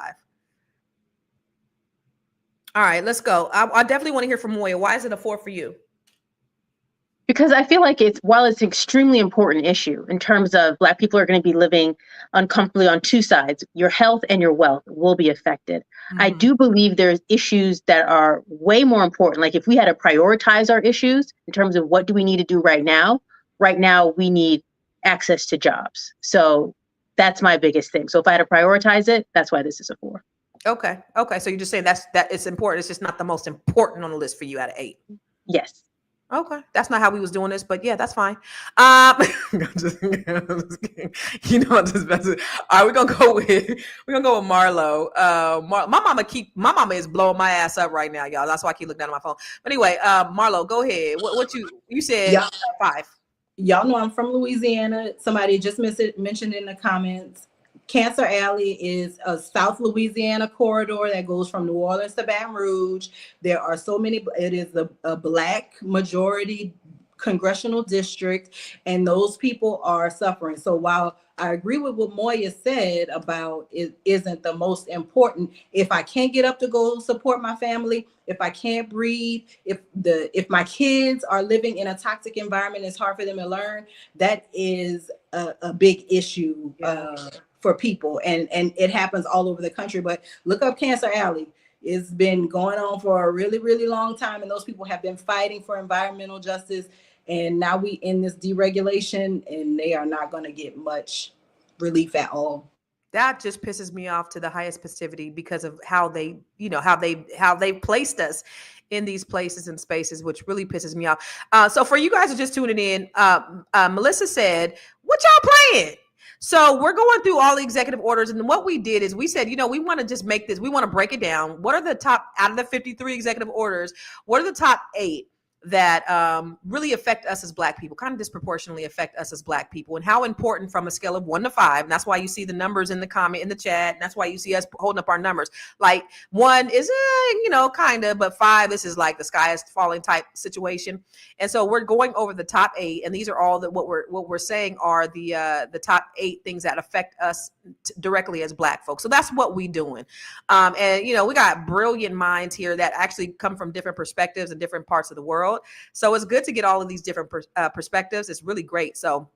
All right, let's go. I definitely want to hear from Moya. Why is it a 4 for you? Because I feel like while it's an extremely important issue in terms of Black people are going to be living uncomfortably on two sides, your health and your wealth will be affected. Mm-hmm. I do believe there's issues that are way more important. Like if we had to prioritize our issues in terms of what do we need to do right now we need access to jobs. So that's my biggest thing. So if I had to prioritize it, that's why this is a 4. Okay. So you're just saying that it's important. It's just not the most important on the list for you out of 8. Yes. Okay, that's not how we was doing this, but yeah, that's fine. Just kidding. I'm just messing. All right, we're gonna go with Marlo. My mama is blowing my ass up right now, y'all. That's why I keep looking down at my phone. But anyway, Marlo, go ahead. What you said? Yeah. 5. Y'all know I'm from Louisiana. Somebody just mentioned in the comments. Cancer Alley is a South Louisiana corridor that goes from New Orleans to Baton Rouge. There are so many. It is a Black majority congressional district, and those people are suffering. So while I agree with what Moya said about it isn't the most important, if I can't get up to go support my family, if I can't breathe, if my kids are living in a toxic environment, it's hard for them to learn. That is a big issue. For people, and it happens all over the country. But look up Cancer Alley. It's been going on for a really, really long time, and those people have been fighting for environmental justice. And now we in this deregulation, and they are not going to get much relief at all. That just pisses me off to the highest festivity because of how they placed us in these places and spaces, which really pisses me off. So for you guys who are just tuning in, Melissa said, "What y'all playing?" So we're going through all the executive orders. And what we did is we said, we want to just make this, we want to break it down. What are the top, out of the 53 executive orders, what are the top 8 that really affect us as Black people, kind of disproportionately affect us as Black people, and how important from a scale of 1 to 5. And that's why you see the numbers in the comment, in the chat. And that's why you see us holding up our numbers. Like 1 is, kind of, but 5, this is like the sky is falling type situation. And so we're going over the top 8, and these are all that what we're saying are the top 8 things that affect us directly as Black folks. So that's what we doing. And we got brilliant minds here that actually come from different perspectives and different parts of the world. So it's good to get all of these different perspectives. It's really great. So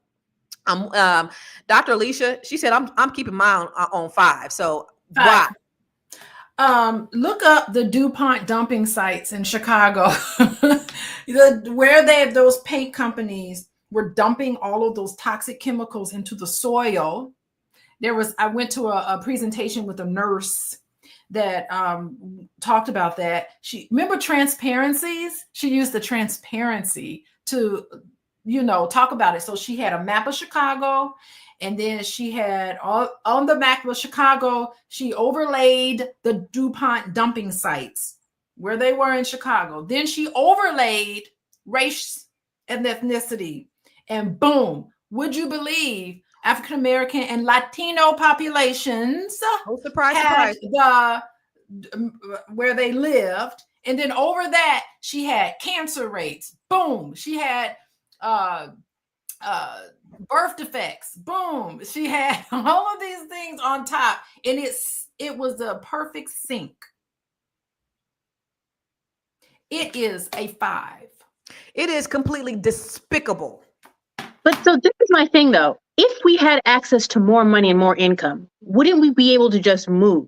Dr. Alicia, she said, I'm keeping mine on 5. So why? Look up the DuPont dumping sites in Chicago, where those paint companies were dumping all of those toxic chemicals into the soil. I went to a presentation with a nurse that talked about that. Remember transparencies? She used the transparency to, talk about it. So she had a map of Chicago, and then she had on the map of Chicago, she overlaid the DuPont dumping sites where they were in Chicago. Then she overlaid race and ethnicity, and boom, would you believe African American and Latino populations surprise. where they lived. And then over that, she had cancer rates. Boom. She had birth defects. Boom. She had all of these things on top. And it was a perfect sync. It is a 5. It is completely despicable. But so this is my thing though. If we had access to more money and more income, wouldn't we be able to just move?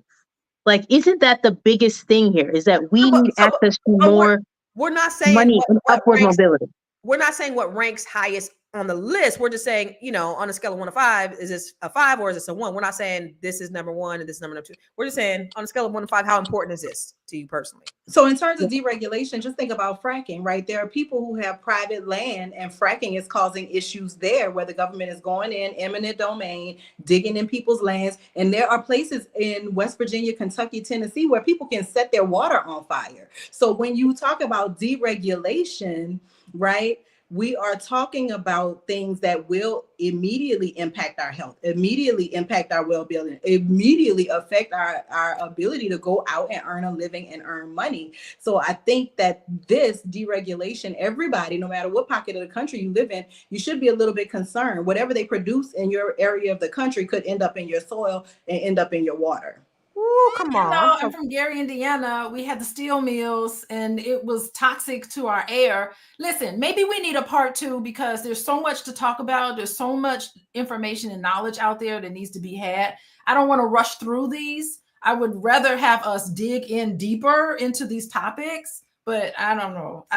Like, isn't that the biggest thing here? Is that we need access to more we're not saying money and upward mobility. We're not saying what ranks highest on the list. We're just saying, on a scale of 1 to 5, is this a 5 or is this a 1? We're not saying this is number 1 and this is number 2. We're just saying on a scale of 1 to 5, how important is this to you personally? So in terms of deregulation, just think about fracking, right? There are people who have private land and fracking is causing issues there where the government is going in eminent domain, digging in people's lands. And there are places in West Virginia, Kentucky, Tennessee, where people can set their water on fire. So when you talk about deregulation, right, we are talking about things that will immediately impact our health, immediately impact our well-being, immediately affect our ability to go out and earn a living and earn money. So I think that this deregulation, everybody, no matter what pocket of the country you live in, you should be a little bit concerned. Whatever they produce in your area of the country could end up in your soil and end up in your water. Ooh, come on. I'm from Gary, Indiana. We had the steel mills and it was toxic to our air. Listen, maybe we need a part 2 because there's so much to talk about. There's so much information and knowledge out there that needs to be had. I don't want to rush through these. I would rather have us dig in deeper into these topics, but I don't know.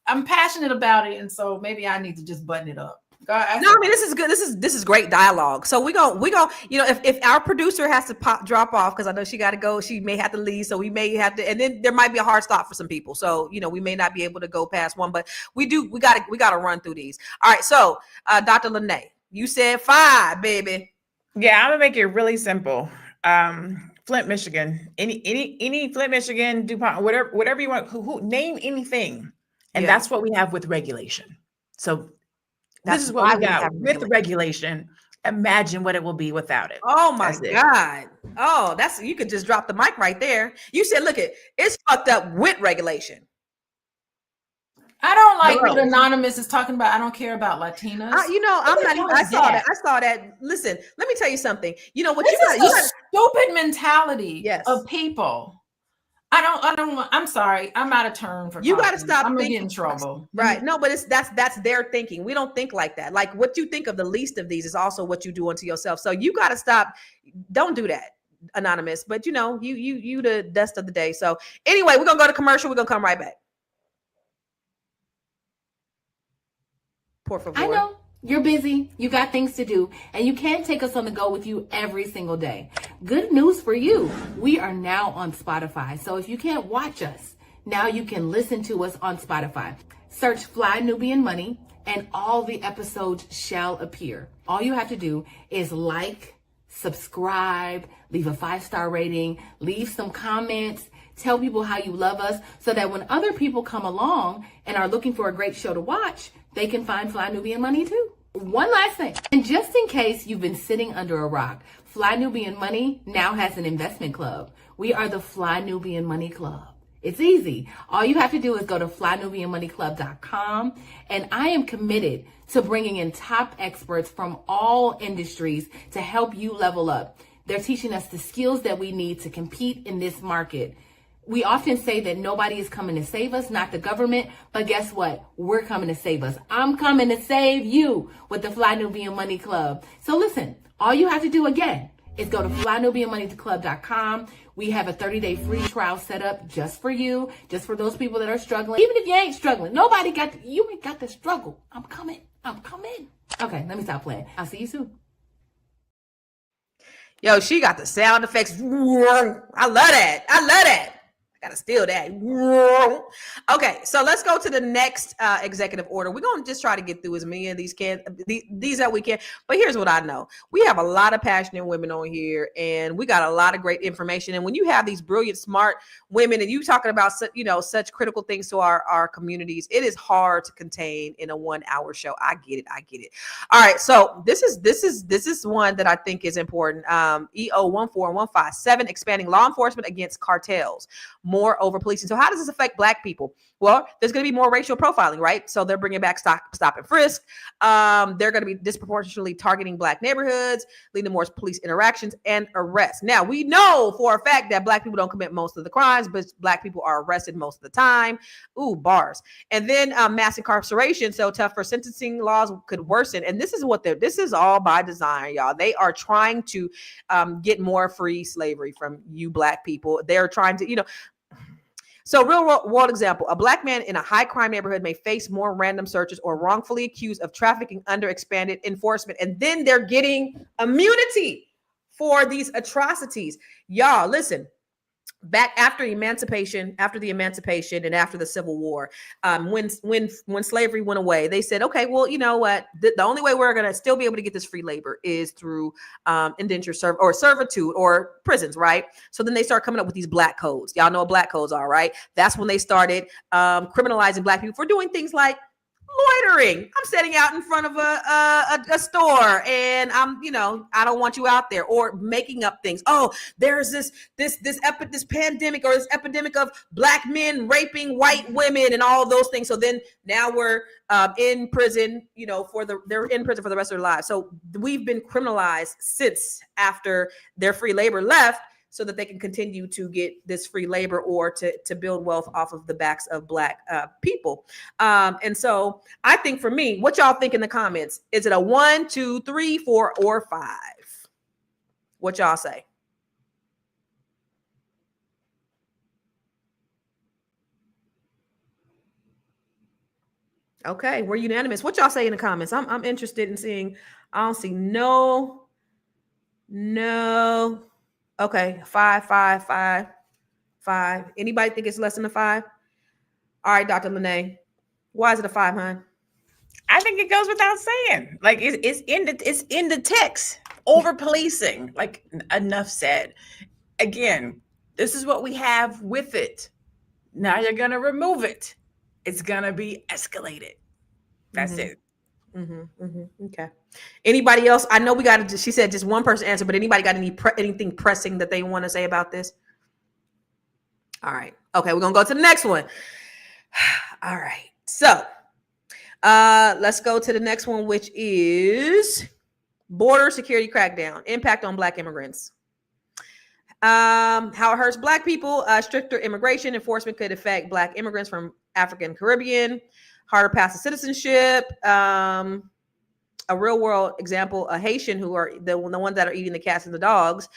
I'm passionate about it. And so maybe I need to just button it up. This is good. This is great dialogue. So we go. If our producer has to drop off because I know she got to go, she may have to leave. So we may have to, and then there might be a hard stop for some people. So we may not be able to go past 1, but we got to run through these. All right. So Dr. Lene, you said 5, baby. Yeah, I'm gonna make it really simple. Flint, Michigan. Any Flint, Michigan, DuPont, whatever you want. Who name anything, and that's what we have with regulation. So. This is what we got with regulation. Imagine what it will be without it. Oh my God. Oh, you could just drop the mic right there. You said, look, it's fucked up with regulation. I don't like what Anonymous is talking about. I don't care about Latinas. I saw that. Listen, let me tell you something. You know what? This is a stupid mentality of people. I'm sorry. I'm out of turn for you got to stop. I'm gonna get in trouble. Right. No, but that's their thinking. We don't think like that. Like what you think of the least of these is also what you do unto yourself. So you got to stop. Don't do that, Anonymous. But you the dust of the day. So anyway, we're going to go to commercial. We're going to come right back. Por favor. I know. You're busy, you got things to do, and you can't take us on the go with you every single day. Good news for you. We are now on Spotify. So if you can't watch us, now you can listen to us on Spotify. Search Fly Nubian Money and all the episodes shall appear. All you have to do is like, subscribe, leave a 5-star rating, leave some comments, tell people how you love us so that when other people come along and are looking for a great show to watch, they can find Fly Nubian Money too. One last thing, and just in case you've been sitting under a rock, Fly Nubian Money now has an investment club. We are the Fly Nubian Money Club. It's easy. All you have to do is go to flynubianmoneyclub.com, and I am committed to bringing in top experts from all industries to help you level up. They're teaching us the skills that we need to compete in this market. We often say that nobody is coming to save us, not the government, but guess what? We're coming to save us. I'm coming to save you with the Fly Nubian Money Club. So listen, all you have to do again is go to flynubianmoneyclub.com. We have a 30-day free trial set up just for you, just for those people that are struggling. Even if you ain't struggling, you ain't got the struggle. I'm coming. Okay, let me stop playing. I'll see you soon. Yo, she got the sound effects. I love that. Gotta steal that. Okay, so let's go to the next executive order. We're gonna just try to get through as many of these that we can. But here's what I know: we have a lot of passionate women on here, and we got a lot of great information. And when you have these brilliant, smart women, and you talking about such critical things to our communities, it is hard to contain in a 1 hour show. I get it. All right, so this is one that I think is important. EO 14157, expanding law enforcement against cartels. More over policing. So how does this affect Black people? Well, there's going to be more racial profiling, right? So they're bringing back stop and frisk. They're going to be disproportionately targeting Black neighborhoods, leading to more police interactions and arrests. Now, we know for a fact that Black people don't commit most of the crimes, but Black people are arrested most of the time. Ooh, bars. And then mass incarceration. So tougher sentencing laws could worsen. And this is all by design, y'all. They are trying to get more free slavery from you Black people. They're trying to, So real world example, a Black man in a high crime neighborhood may face more random searches or wrongfully accused of trafficking under expanded enforcement. And then they're getting immunity for these atrocities. Y'all, listen, back after the emancipation and after the Civil War, when slavery went away, they said, okay, well, you know what? The only way we're going to still be able to get this free labor is through indentured servitude or prisons, right? So then they start coming up with these Black codes. Y'all know what Black codes are, right? That's when they started criminalizing Black people for doing things like loitering. I'm sitting out in front of a store and I don't want you out there, or making up things. Oh, there's this pandemic or this epidemic of Black men raping white women and all those things. So then now we're in prison, they're in prison for the rest of their lives. So we've been criminalized since after their free labor left, so that they can continue to get this free labor or to build wealth off of the backs of Black people. And so I think for me, what y'all think in the comments? Is it a 1, 2, 3, 4, or 5? What y'all say? Okay, we're unanimous. What y'all say in the comments? I'm interested in seeing. I don't see no. Okay, 5, 5, 5, 5. Anybody think it's less than a 5? All right, Dr. Lene, why is it a 5, hon? I think it goes without saying. Like it's in the text. Over policing, like enough said. Again, this is what we have with it. Now you're gonna remove it. It's gonna be escalated. That's it. Okay. Anybody else? I know she said just one person answer, but anybody got anything pressing that they want to say about this? All right. Okay, we're going to go to the next one. All right. So let's go to the next one, which is border security crackdown, impact on Black immigrants. How it hurts Black people. Stricter immigration enforcement could affect Black immigrants from African Caribbean. Harder path to citizenship. A real world example, a Haitian who are the ones that are eating the cats and the dogs.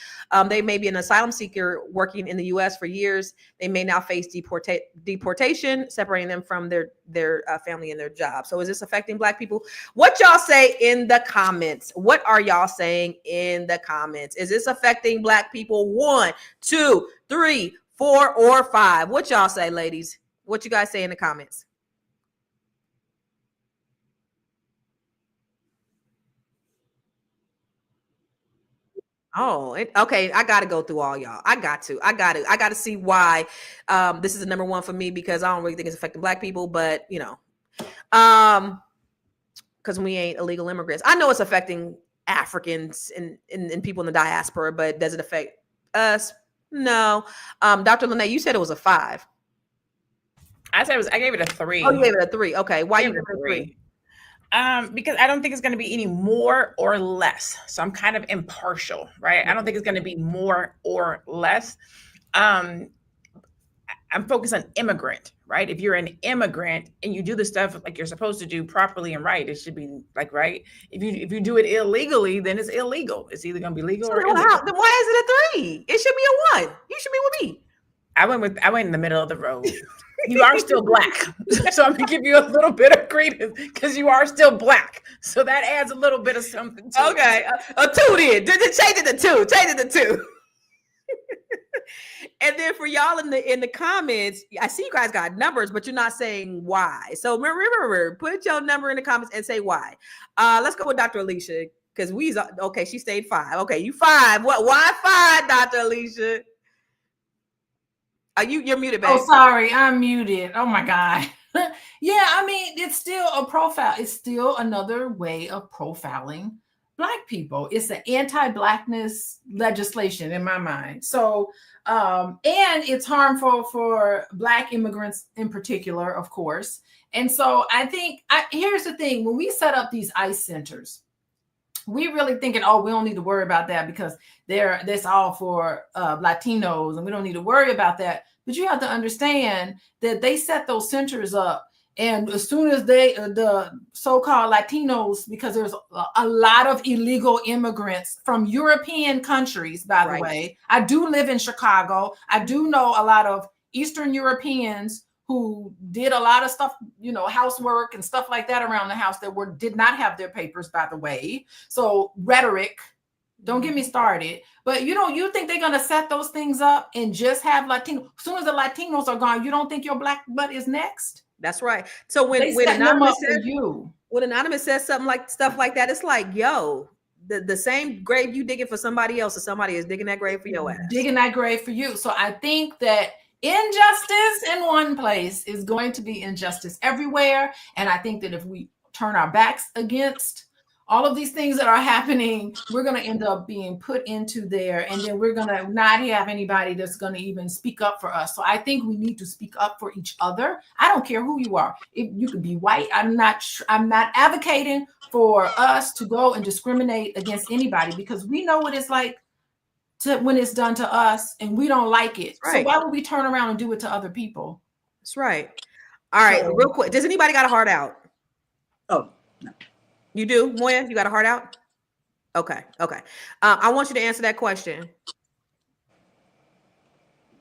They may be an asylum seeker working in the U.S. for years. They may now face deportation, separating them from their family and their job. So is this affecting Black people? What y'all say in the comments? What are y'all saying in the comments? Is this affecting Black people? 1, 2, 3, 4, or 5? What y'all say, ladies? What you guys say in the comments? Oh, okay. I got to go through all y'all. I got to see why this is the number one for me, because I don't really think it's affecting Black people, but because we ain't illegal immigrants. I know it's affecting Africans and people in the diaspora, but does it affect us? No. Dr. Lene, you said it was a 5. I gave it a 3. Oh, you gave it a 3. Okay. Why you gave it a 3? Because I don't think it's going to be any more or less. So I'm kind of impartial, right? I don't think it's going to be more or less. I'm focused on immigrant, right? If you're an immigrant and you do the stuff like you're supposed to do properly and right, it should be like right. If you do it illegally, then it's illegal. It's either going to be legal or illegal. Then why is it a 3? It should be a 1. You should be with me. I went in the middle of the road. You are still Black. So I'm going to give you a little bit of credence because you are still Black. So that adds a little bit of something to it. A 2 then. Change it to 2. And then for y'all in the comments, I see you guys got numbers, but you're not saying why. So remember, put your number in the comments and say why. Let's go with Dr. Alicia, because okay, she stayed 5. Okay, you 5. What? Why 5, Dr. Alicia? You're muted, babe. Oh, sorry, I'm muted. Oh my God. Yeah, I mean, it's still a profile. It's still another way of profiling Black people. It's an anti-Blackness legislation in my mind. So, and it's harmful for Black immigrants in particular, of course. And so I think, here's the thing, when we set up these ICE centers, we really thinking, oh, we don't need to worry about that because that's all for Latinos and we don't need to worry about that. But you have to understand that they set those centers up, and as soon as the so-called Latinos, because there's a lot of illegal immigrants from European countries, by the way. I do live in Chicago. I do know a lot of Eastern Europeans who did a lot of stuff, housework and stuff like that around the house that did not have their papers, by the way. So rhetoric, don't get me started. But you think they're going to set those things up and just have Latino? As soon as the Latinos are gone, you don't think your Black butt is next? That's right. So when Anonymous says something like stuff like that, it's like, yo, the same grave you digging for somebody else, or somebody is digging that grave for your ass. Digging that grave for you. So I think that injustice in one place is going to be injustice everywhere. And I think that if we turn our backs against all of these things that are happening, we're going to end up being put into there. And then we're going to not have anybody that's going to even speak up for us. So I think we need to speak up for each other. I don't care who you are. If you could be white, I'm not advocating for us to go and discriminate against anybody, because we know what it's like when it's done to us and we don't like it. Right. So why would we turn around and do it to other people? That's right. All right, real quick. Does anybody got a heart out? Oh, no. You do, Moya? You got a heart out? Okay. I want you to answer that question.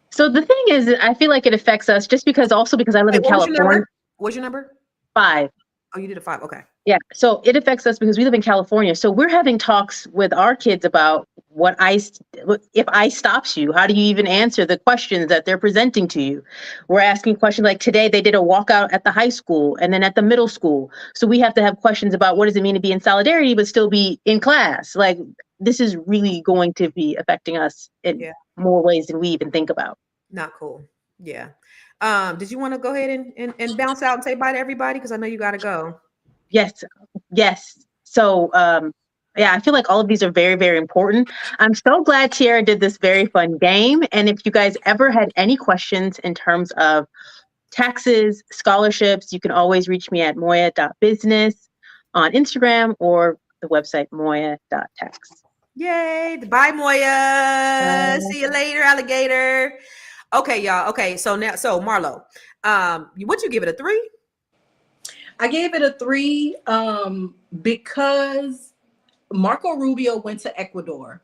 So the thing is, I feel like it affects us just because I live in California. What's your number? 5. Oh, you did a 5. Okay. Yeah. So it affects us because we live in California. So we're having talks with our kids about if ICE stops you, how do you even answer the questions that they're presenting to you? We're asking questions like today they did a walkout at the high school and then at the middle school. So we have to have questions about what does it mean to be in solidarity, but still be in class? Like, this is really going to be affecting us in more ways than we even think about. Not cool. Yeah. Did you want to go ahead and bounce out and say bye to everybody? Because I know you got to go. Yes. So, I feel like all of these are very, very important. I'm so glad Tiara did this very fun game. And if you guys ever had any questions in terms of taxes, scholarships, you can always reach me at moya.business on Instagram or the website moya.tax. Yay. Bye, Moya. See you later, alligator. Okay, y'all. Okay, so Marlo, what you give it, a 3? I gave it a 3 because Marco Rubio went to Ecuador.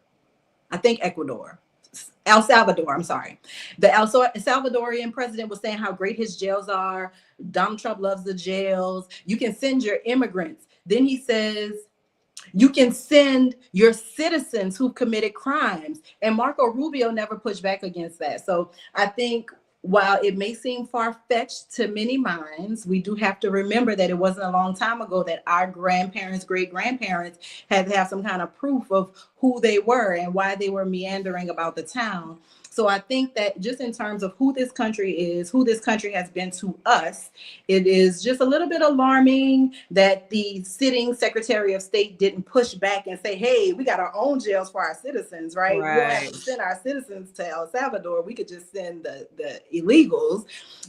I think El Salvador, I'm sorry. The El Salvadorian president was saying how great his jails are. Donald Trump loves the jails. You can send your immigrants. Then he says, you can send your citizens who've committed crimes. And Marco Rubio never pushed back against that. So I think while it may seem far-fetched to many minds, we do have to remember that it wasn't a long time ago that our grandparents, great-grandparents had to have some kind of proof of who they were and why they were meandering about the town. So I think that just in terms of who this country is, who this country has been to us, it is just a little bit alarming that the sitting Secretary of State didn't push back and say, hey, we got our own jails for our citizens, right? We don't have to send our citizens to El Salvador. We could just send the illegals.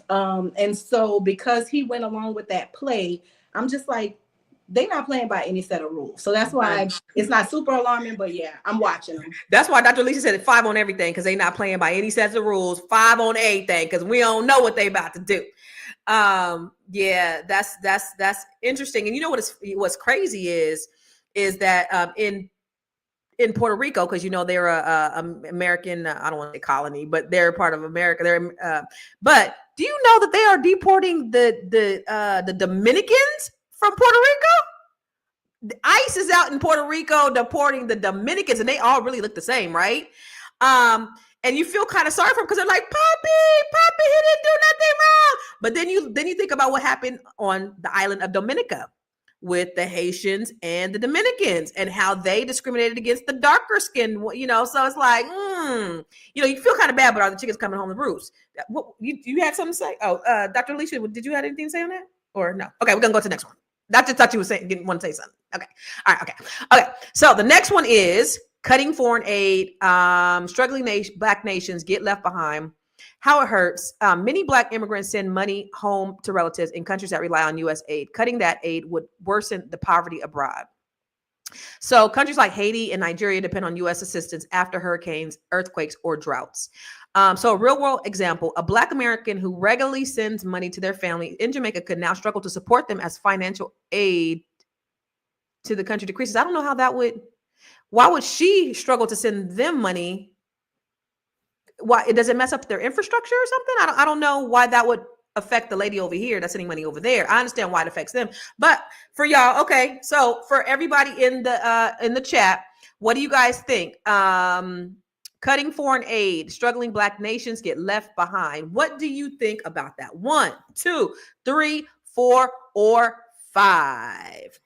And so because he went along with that play, I'm just like, they're not playing by any set of rules. So that's why it's not super alarming, but yeah, I'm watching them. That's why Dr. Lisa said 5 on everything, because they're not playing by any sets of rules. 5 on everything, because we don't know what they about to do. Yeah, that's interesting. And you know what's crazy is that in Puerto Rico, because they're a American, I don't want to say colony, but they're part of America. But do you know that they are deporting the Dominicans from Puerto Rico? The ICE is out in Puerto Rico deporting the Dominicans, and they all really look the same, right? and you feel kind of sorry for him because they're like, Poppy, he didn't do nothing wrong. But then you think about what happened on the island of Dominica with the Haitians and the Dominicans and how they discriminated against the darker skin, you know. So it's like, you know, you feel kind of bad, but are the chickens coming home to roost? What, you had something to say? Oh, Dr. Alicia, did you have anything to say on that? Or no? Okay, we're gonna go to the next one. I just thought you were saying, didn't want to say something. Okay, all right, okay. So the next one is cutting foreign aid. Struggling Black nations get left behind. How it hurts. Many Black immigrants send money home to relatives in countries that rely on U.S. aid. Cutting that aid would worsen the poverty abroad. So countries like Haiti and Nigeria depend on U.S. assistance after hurricanes, earthquakes, or droughts. So a real world example, a Black American who regularly sends money to their family in Jamaica could now struggle to support them as financial aid to the country decreases. I don't know how that would, why would she struggle to send them money? Why, does it mess up their infrastructure or something? I don't know why that would affect the lady over here that's sending money over there. I understand why it affects them, but for y'all, okay. So for everybody in the chat, what do you guys think? Cutting foreign aid, struggling Black nations get left behind. What do you think about that? 1, 2, 3, 4, or 5?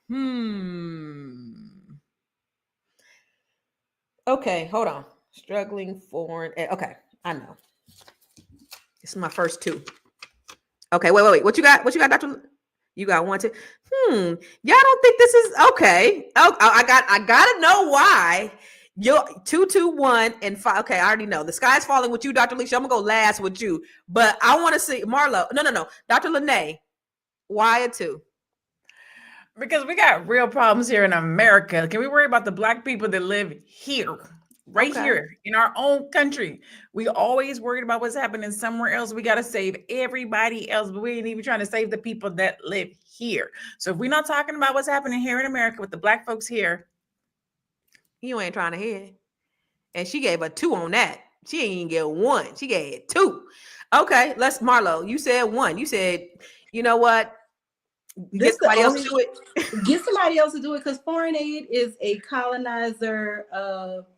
Okay, hold on. Struggling foreign aid. Okay, I know. This is my first 2. Okay, wait. What you got? What you got, Dr.? You got 1, 2. Y'all don't think this is okay? Oh, I gotta know why. You're 2, 2, 1, and 5. Okay, I already know. The sky's falling with you, Dr. Alicia. I'm gonna go last with you, but I want to see Marlo. No. Dr. Lene, why a 2? Because we got real problems here in America. Can we worry about the Black people that live here? Right here in our own country. We always worried about what's happening somewhere else. We got to save everybody else, but we ain't even trying to save the people that live here. So if we're not talking about what's happening here in America with the Black folks here, you ain't trying to hear. And she gave a 2 on that. She ain't even get 1. She gave 2. Okay, let's Marlo. You said 1. You said, you know what? Get somebody else to do it. Get somebody else to do it, because foreign aid is a colonizer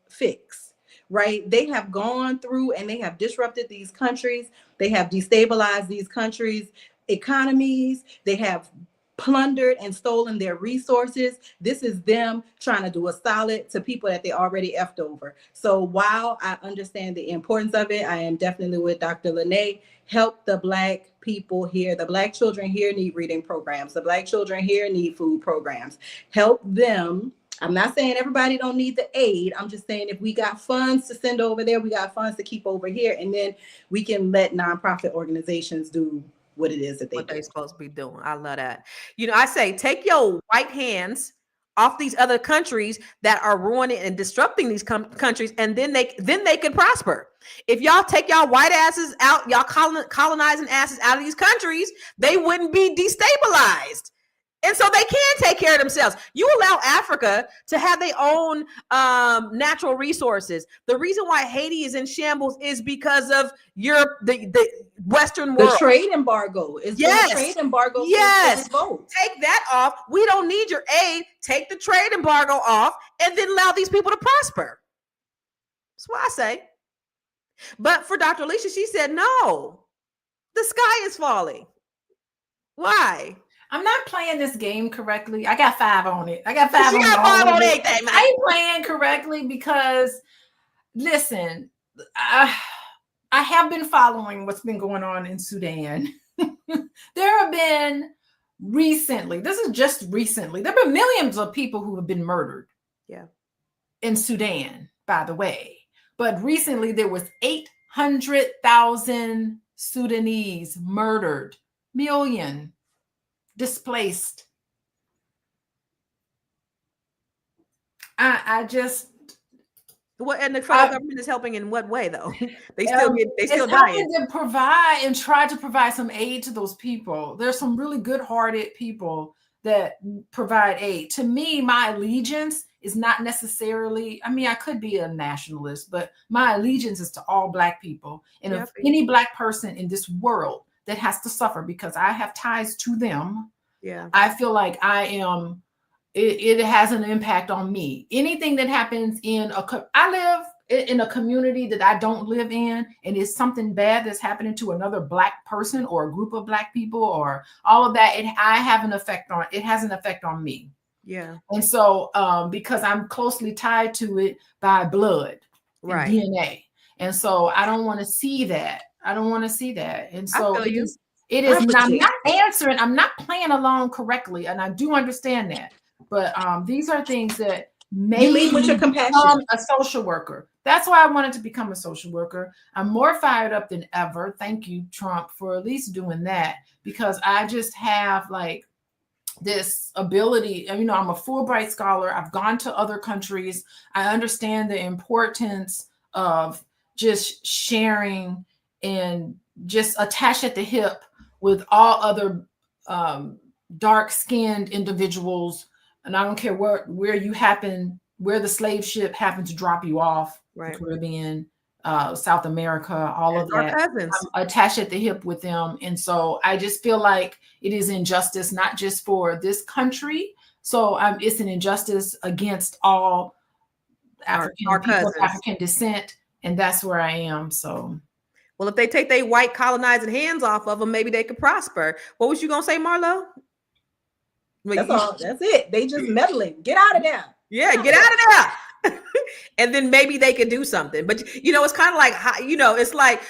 fix, right? They have gone through and they have disrupted these countries. They have destabilized these countries' economies. They have plundered and stolen their resources. This is them trying to do a solid to people that they already effed over. So while I understand the importance of it, I am definitely with Dr. Lene. Help the Black people here. The Black children here need reading programs. The Black children here need food programs. Help them. I'm not saying everybody don't need the aid. I'm just saying if we got funds to send over there, we got funds to keep over here, and then we can let nonprofit organizations do what it is that they're supposed to be doing. I love that. You know, I say take your white hands off these other countries that are ruining and disrupting these countries, and then they can prosper. If y'all take y'all white asses out, y'all colonizing asses out of these countries, they wouldn't be destabilized. And so they can take care of themselves. You allow Africa to have their own natural resources. The reason why Haiti is in shambles is because of Europe, the Western world. The trade embargo is the trade embargo. Yes, take that off. We don't need your aid. Take the trade embargo off, and then allow these people to prosper. That's what I say. But for Dr. Alicia, she said no. The sky is falling. Why? I'm not playing this game correctly. I got 5 on it. I got 5 on it. She got 5 on everything, man. I ain't playing correctly because, listen, I have been following what's been going on in Sudan. There have been recently, this is just recently, there have been millions of people who have been murdered. Yeah. In Sudan, by the way. But recently there was 800,000 Sudanese murdered, million displaced. I just what, and the federal government is helping in what way though? They still dying. To provide and try to provide some aid to those people. There's some really good-hearted people that provide aid. To me, my allegiance is not necessarily, I mean, I could be a nationalist, but my allegiance is to all Black people. And if any Black person in this world that has to suffer because I have ties to them, I feel like it has an impact on me. Anything that happens I live in a community that I don't live in, and it's something bad that's happening to another Black person or a group of Black people or all of that, it has an effect on me. Yeah. And so because I'm closely tied to it by blood and Right. DNA. And so I don't want to see that. And so it is I'm not answering, I'm not playing along correctly. And I do understand that. But these are things that you lead with your compassion. Become a social worker. That's why I wanted to become a social worker. I'm more fired up than ever. Thank you, Trump, for at least doing that, because I just have like this ability. I'm a Fulbright scholar. I've gone to other countries. I understand the importance of just sharing and just attached at the hip with all other dark-skinned individuals. And I don't care where the slave ship happened to drop you off, Right. the Caribbean, South America, all of that. I'm attached at the hip with them. And so I just feel like it is injustice, not just for this country. So it's an injustice against all African people of African descent. And that's where I am. So, well, if they take their white colonizing hands off of them, maybe they could prosper. What was you going to say, Marlo? That's all. That's it. They just meddling. Get out of there. Yeah, get out of there. And then maybe they could do something. But it's kind of like, it's like,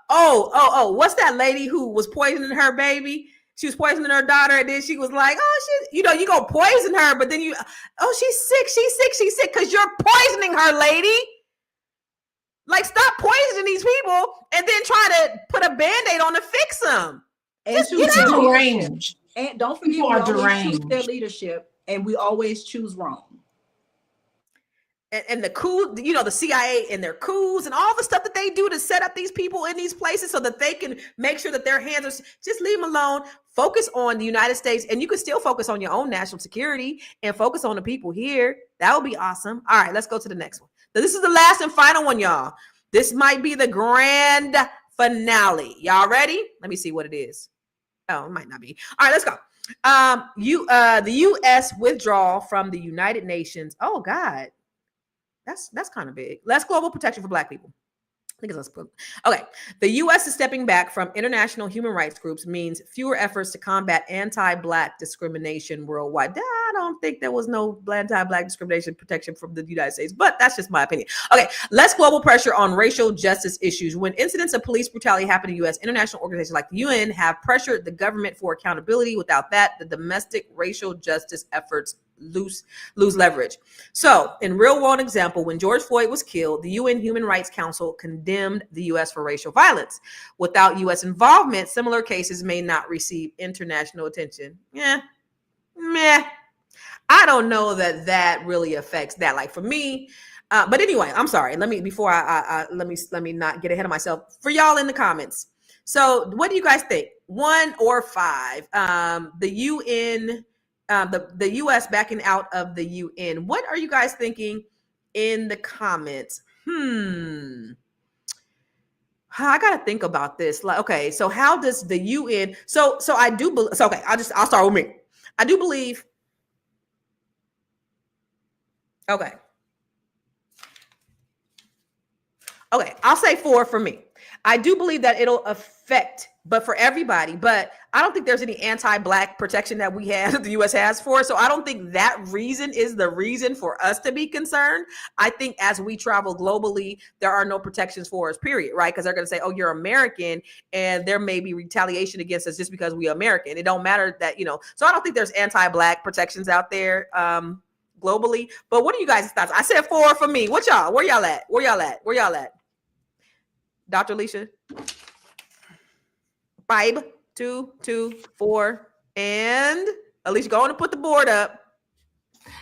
what's that lady who was poisoning her baby? She was poisoning her daughter, and then she was like, you go poison her, but then she's sick because you're poisoning her, lady. Like, stop poisoning these people and then try to put a Band-Aid on to fix them. And just get out. Deranged. And don't forget, we always choose their leadership, and we always choose wrong. And the coup, the CIA and their coups and all the stuff that they do to set up these people in these places so that they can make sure that their hands are, just leave them alone. Focus on the United States, and you can still focus on your own national security and focus on the people here. That would be awesome. All right, let's go to the next one. This is the last and final one, y'all. This might be the grand finale. Y'all ready? Let me see what it is. Oh, it might not be. All right, let's go. The U.S. withdrawal from the United Nations. Oh, God. That's kind of big. Less global protection for Black people. I think it's less. Okay. The U.S. is stepping back from international human rights groups means fewer efforts to combat anti-Black discrimination worldwide. I don't think there was no anti-Black discrimination protection from the United States, but that's just my opinion. Okay. Less global pressure on racial justice issues. When incidents of police brutality happen in the U.S., international organizations like the UN have pressured the government for accountability. Without that, the domestic racial justice efforts lose leverage. So, in real world example, when George Floyd was killed, the UN Human Rights Council condemned the U.S. for racial violence. Without U.S. involvement, similar cases may not receive international attention. Meh. I don't know that really affects that. Like, for me, but anyway, I'm sorry. Let me not get ahead of myself. For y'all in the comments. So, what do you guys think? 1 or 5? The UN. The U.S. backing out of the UN. What are you guys thinking in the comments? I gotta think about this. Like, okay, so how does the UN? So I do believe. So okay, I'll start with me. I do believe. Okay, I'll say 4 for me. I do believe that it'll affect, but for everybody. But I don't think there's any anti-Black protection that we have, that the U.S. has for. So I don't think that reason is the reason for us to be concerned. I think as we travel globally, there are no protections for us, period, right? Because they're going to say, oh, you're American, and there may be retaliation against us just because we're American. It don't matter that, So I don't think there's anti-Black protections out there globally. But what are you guys' thoughts? I said 4 for me. What y'all? Where y'all at? Dr. Alicia? 5, 2, 4, and Alicia, go on and put the board up.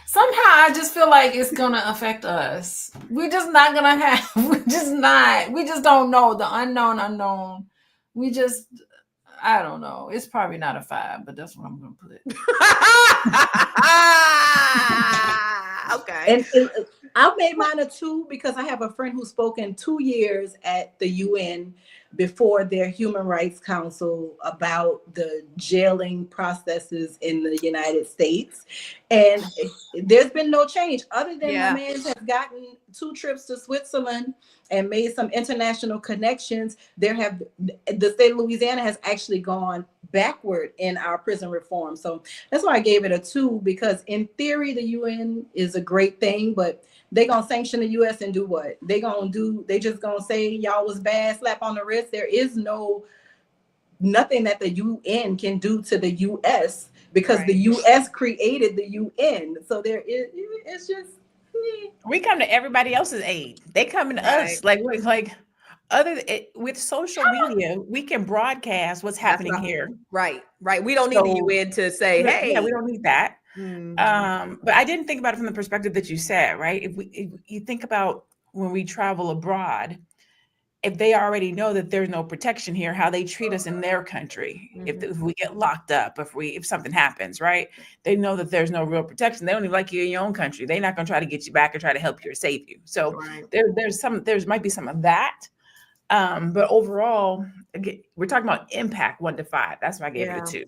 Somehow I just feel like it's gonna affect us. We're just not gonna have. We just don't know the unknown. I don't know. It's probably not a 5, but that's what I'm gonna put it. Okay. And I made mine a 2 because I have a friend who spoke in 2 years at the UN before their Human Rights Council about the jailing processes in the United States. And there's been no change other than my man has gotten 2 trips to Switzerland and made some international connections. The state of Louisiana has actually gone backward in our prison reform. So that's why I gave it a 2, because in theory, the UN is a great thing, but they gonna sanction the US and do what? They just gonna say y'all was bad, slap on the wrist. There is nothing that the UN can do to the US, because the US created the UN. So it's just we come to everybody else's aid. They come to us like with social media, we can broadcast what's happening here. Right. We don't need the UN to say, hey. Yeah, we don't need that. But I didn't think about it from the perspective that you said, right? If you think about when we travel abroad, if they already know that there's no protection here, how they treat us in their country, if we get locked up, if something happens, right? They know that there's no real protection. They don't even like you in your own country. They're not going to try to get you back or try to help you or save you. So there might be some of that. But overall, again, we're talking about impact 1 to 5. That's why I gave it a 2.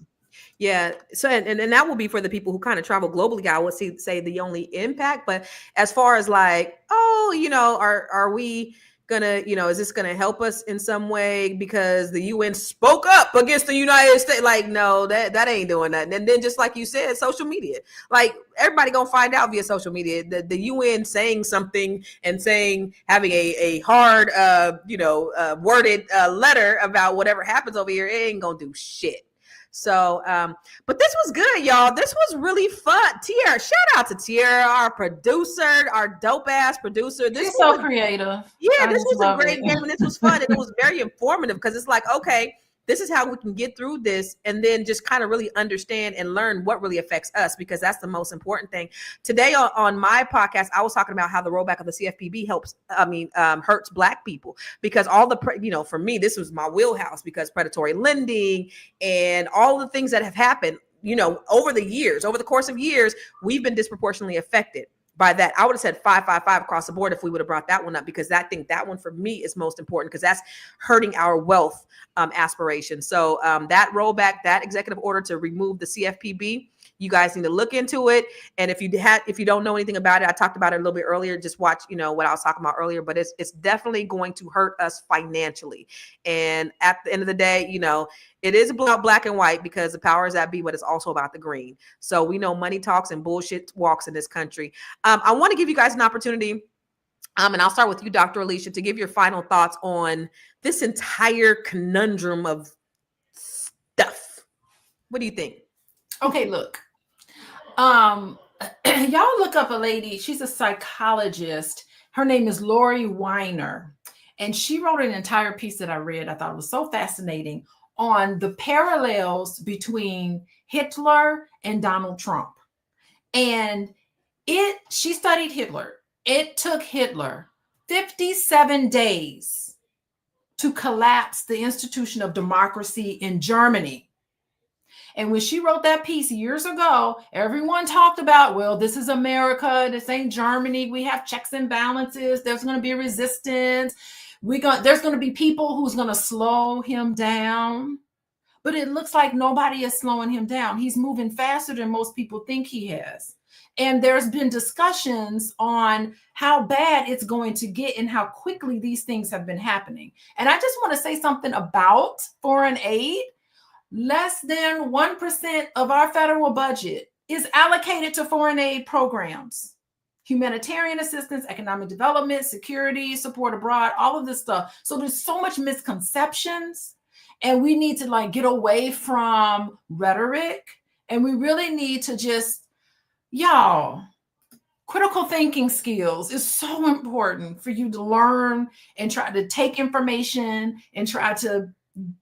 Yeah. So, and that will be for the people who kind of travel globally. I would say the only impact, but as far as like, are we gonna, is this gonna help us in some way because the UN spoke up against the United States? Like, no, that ain't doing nothing. And then just like you said, social media, like everybody gonna find out via social media. The UN saying something and having a hard, worded letter about whatever happens over here, it ain't gonna do shit. So, but this was good, y'all. This was really fun. Tiara, shout out to Tiara, our producer, our dope ass producer. She's so creative. Yeah, this was a great game, and this was fun, and it was very informative because it's like, okay, this is how we can get through this, and then just kind of really understand and learn what really affects us, because that's the most important thing. Today on my podcast, I was talking about how the rollback of the CFPB hurts Black people, because for me, this was my wheelhouse, because predatory lending and all the things that have happened, over the course of years, we've been disproportionately affected by that. I would have said 555 across the board if we would have brought that one up, because I think that one for me is most important, because that's hurting our wealth aspirations. So that rollback, that executive order to remove the CFPB, you guys need to look into it. And if you don't know anything about it, I talked about it a little bit earlier. Just watch, what I was talking about earlier. But it's definitely going to hurt us financially. And at the end of the day, it is about black and white, because the powers that be, but it's also about the green. So we know money talks and bullshit walks in this country. I want to give you guys an opportunity. And I'll start with you, Dr. Alicia, to give your final thoughts on this entire conundrum of stuff. What do you think? Okay, look. Y'all look up a lady. She's a psychologist. Her name is Lori Weiner. And she wrote an entire piece that I read. I thought it was so fascinating on the parallels between Hitler and Donald Trump. And she studied Hitler. It took Hitler 57 days to collapse the institution of democracy in Germany. And when she wrote that piece years ago, everyone talked about, well, this is America, this ain't Germany. We have checks and balances. There's going to be resistance. There's going to be people who's going to slow him down. But it looks like nobody is slowing him down. He's moving faster than most people think he has. And there's been discussions on how bad it's going to get and how quickly these things have been happening. And I just want to say something about foreign aid. Less than 1% of our federal budget is allocated to foreign aid programs, humanitarian assistance, economic development, security, support abroad, all of this stuff. So there's so much misconceptions, and we need to get away from rhetoric, and we really need to just, critical thinking skills is so important for you to learn and try to take information and try to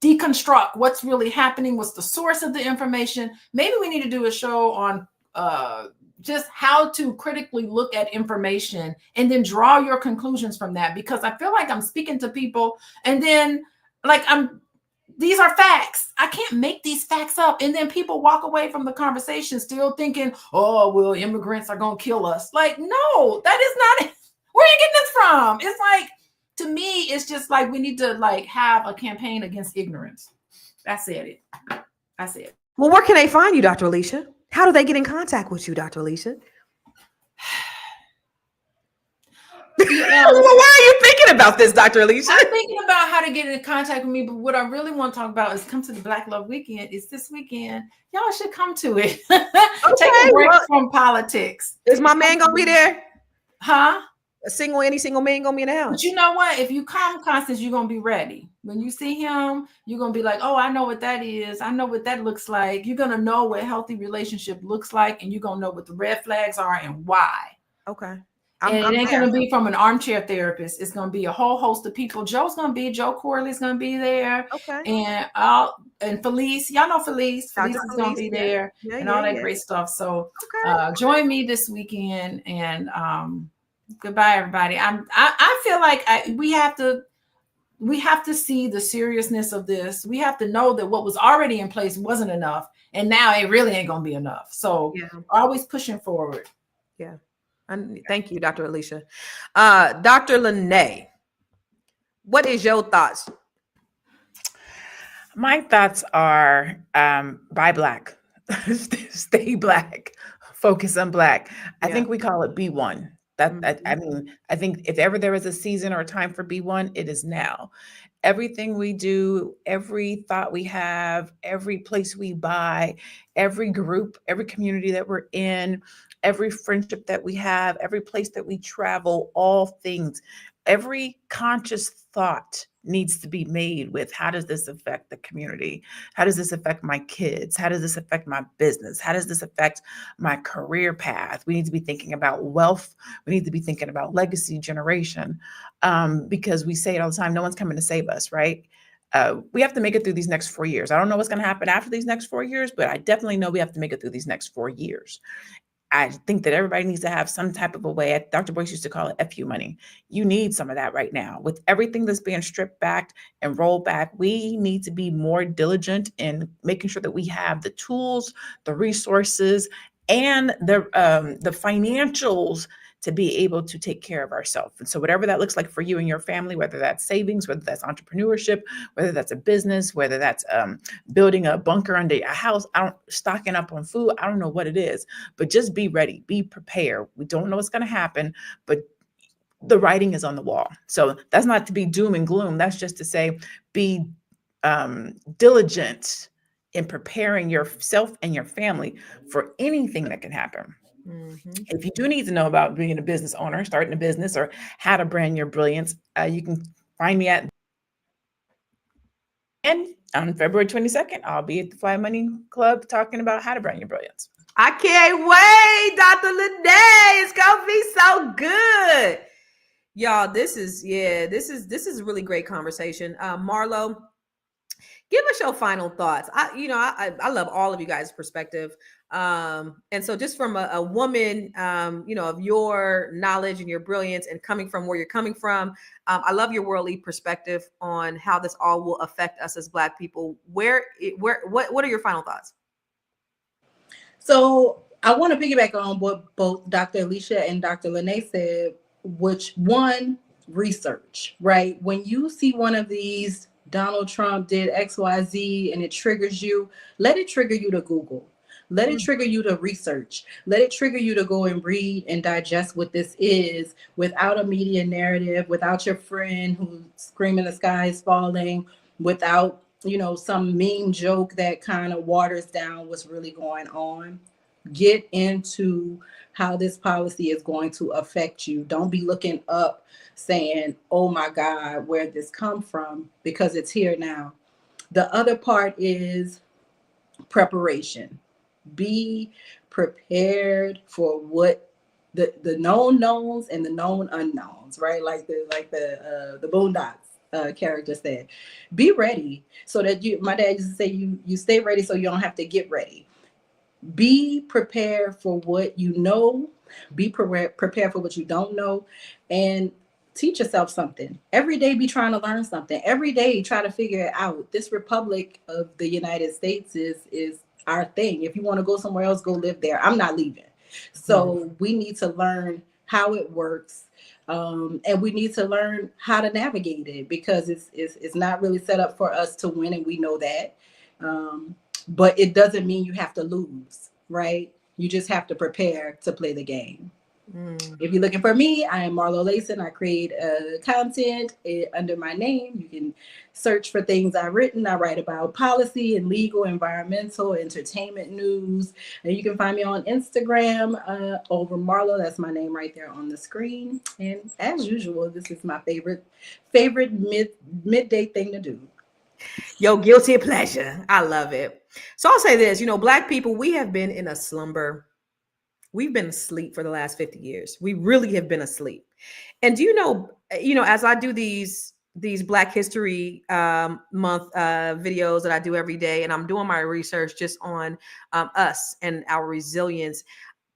deconstruct what's really happening, what's the source of the information. Maybe we need to do a show on just how to critically look at information and then draw your conclusions from that, because I feel like I'm speaking to people and then these are facts. I can't make these facts up. And then people walk away from the conversation still thinking, oh, well, immigrants are going to kill us. No, that is not it. Where are you getting this from? It's like, to me, it's just like we need to like have a campaign against ignorance. I said it. I said it. Well, where can they find you, Dr. Alicia? How do they get in contact with you, Dr. Alicia? Well, why are you thinking about this, Dr. Alicia? I'm thinking about how to get in contact with me, but what I really want to talk about is come to the Black Love Weekend. It's this weekend. Y'all should come to it. Take a break from politics. Is my man gonna be there? Huh? Any single man gonna be in the house? But you know what? If you come, Constance, you're gonna be ready. When you see him, you're gonna be like, oh, I know what that is. I know what that looks like. You're gonna know what a healthy relationship looks like, and you're gonna know what the red flags are and why. Okay. And it ain't going to be from an armchair therapist. It's going to be a whole host of people. Joe Corley's going to be there. Okay. And Felice, y'all know Felice. Felice is going to be there and all that great stuff. So join me this weekend and goodbye, everybody. I feel like we have to see the seriousness of this. We have to know that what was already in place wasn't enough. And now it really ain't going to be enough. So always pushing forward. Yeah. Thank you, Dr. Alicia. Dr. Lene, what is your thoughts? My thoughts are buy Black, stay Black, focus on Black. I think we call it B1. I think if ever there is a season or a time for B1, it is now. Everything we do, every thought we have, every place we buy, every group, every community that we're in, every friendship that we have, every place that we travel, all things, every conscious thought needs to be made with how does this affect the community? How does this affect my kids? How does this affect my business? How does this affect my career path? We need to be thinking about wealth. We need to be thinking about legacy generation because we say it all the time, no one's coming to save us, right? We have to make it through these next 4 years. I don't know what's going to happen after these next 4 years, but I definitely know we have to make it through these next 4 years. I think that everybody needs to have some type of a way. Dr. Boyce used to call it FU money. You need some of that right now. With everything that's being stripped back and rolled back, we need to be more diligent in making sure that we have the tools, the resources, and the financials to be able to take care of ourselves. And so whatever that looks like for you and your family, whether that's savings, whether that's entrepreneurship, whether that's a business, whether that's building a bunker under a house, stocking up on food, I don't know what it is, but just be ready, be prepared. We don't know what's going to happen, but the writing is on the wall. So that's not to be doom and gloom. That's just to say, be diligent in preparing yourself and your family for anything that can happen. Mm-hmm. If you do need to know about being a business owner, starting a business, or how to brand your brilliance, you can find me at. And on February 22nd, I'll be at the Fly Money Club talking about how to brand your brilliance. I can't wait, Dr. Lene. It's gonna be so good, y'all. This is a really great conversation. Marlo, give us your final thoughts. I love all of you guys' perspective. And so just from a woman, of your knowledge and your brilliance and coming from where you're coming from, I love your worldly perspective on how this all will affect us as Black people. What are your final thoughts? So I want to piggyback on what both Dr. Alicia and Dr. Lene said, which one, research, right? When you see one of these, Donald Trump did XYZ and it triggers you, let it trigger you to Google. Let it trigger you to research. Let it trigger you to go and read and digest what this is without a media narrative, without your friend who's screaming the sky is falling, without, some meme joke that kind of waters down what's really going on. Get into how this policy is going to affect you. Don't be looking up saying, oh my God, where'd this come from? Because it's here now. The other part is preparation. Be prepared for what the known knowns and the known unknowns, right? Like the Boondocks character said. Be ready so that my dad used to say you stay ready so you don't have to get ready. Be prepared for what you know. Be prepared for what you don't know, and teach yourself something. Every day be trying to learn something. Every day try to figure it out. This Republic of the United States is our thing. If you want to go somewhere else, go live there. I'm not leaving. So we need to learn how it works And we need to learn how to navigate it, because it's not really set up for us to win, and we know that. But it doesn't mean you have to lose, right? You just have to prepare to play the game. If you're looking for me, I am Marlo Layson. I create content under my name. You can search for things I've written. I write about policy and legal, environmental, entertainment news. And you can find me on Instagram over Marlo. That's my name right there on the screen. And as usual, this is my favorite midday thing to do. Yo, guilty pleasure. I love it. So I'll say this, Black people, we have been in a slumber. We've been asleep for the last 50 years. We really have been asleep. And do you know, as I do these Black History Month videos that I do every day, and I'm doing my research just on us and our resilience,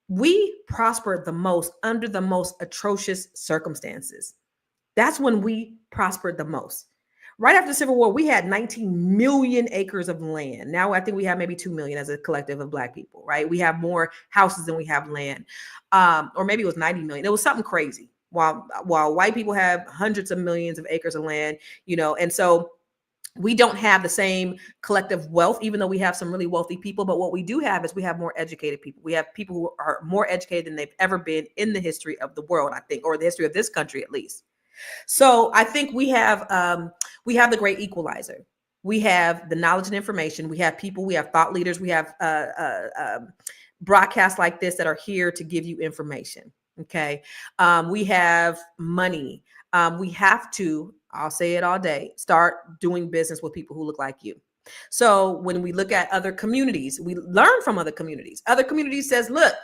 we prospered the most under the most atrocious circumstances. That's when we prospered the most. Right after the Civil War, we had 19 million acres of land. Now I think we have maybe 2 million as a collective of Black people, right? We have more houses than we have land. Or maybe it was 90 million. It was something crazy. While white people have hundreds of millions of acres of land, and so we don't have the same collective wealth, even though we have some really wealthy people. But what we do have is we have more educated people. We have people who are more educated than they've ever been in the history of the world, I think, or the history of this country, at least. So I think we have the great equalizer. We have the knowledge and information. We have people, we have thought leaders. We have broadcasts like this that are here to give you information. Okay. We have money. We have to, I'll say it all day, start doing business with people who look like you. So when we look at other communities, we learn from other communities. Other communities says, look,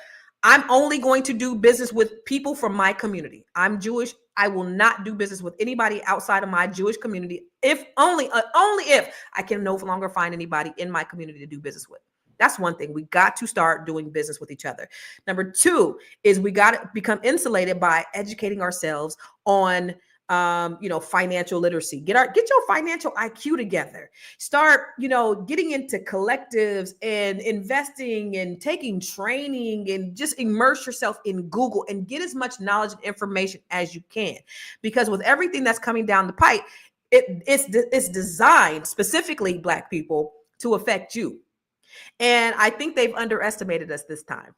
I'm only going to do business with people from my community. I'm Jewish. I will not do business with anybody outside of my Jewish community, if only if I can no longer find anybody in my community to do business with. That's one thing. We got to start doing business with each other. Number two is we got to become insulated by educating ourselves on financial literacy. Get your financial IQ together. Start, getting into collectives and investing and taking training, and just immerse yourself in Google and get as much knowledge and information as you can. Because with everything that's coming down the pipe, it's designed specifically, Black people, to affect you. And I think they've underestimated us this time.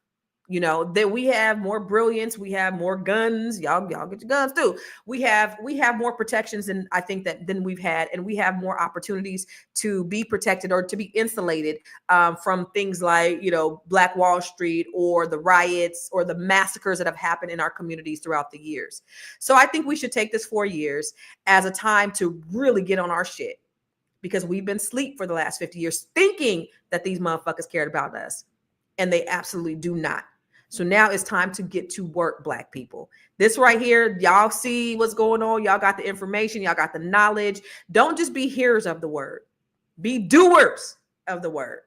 That we have more brilliance, we have more guns. Y'all get your guns too. We have more protections than I think than we've had, and we have more opportunities to be protected or to be insulated from things like Black Wall Street or the riots or the massacres that have happened in our communities throughout the years. So I think we should take this 4 years as a time to really get on our shit, because we've been asleep for the last 50 years thinking that these motherfuckers cared about us, and they absolutely do not. So now it's time to get to work, Black people. This right here, y'all see what's going on. Y'all got the information. Y'all got the knowledge. Don't just be hearers of the word. Be doers of the word.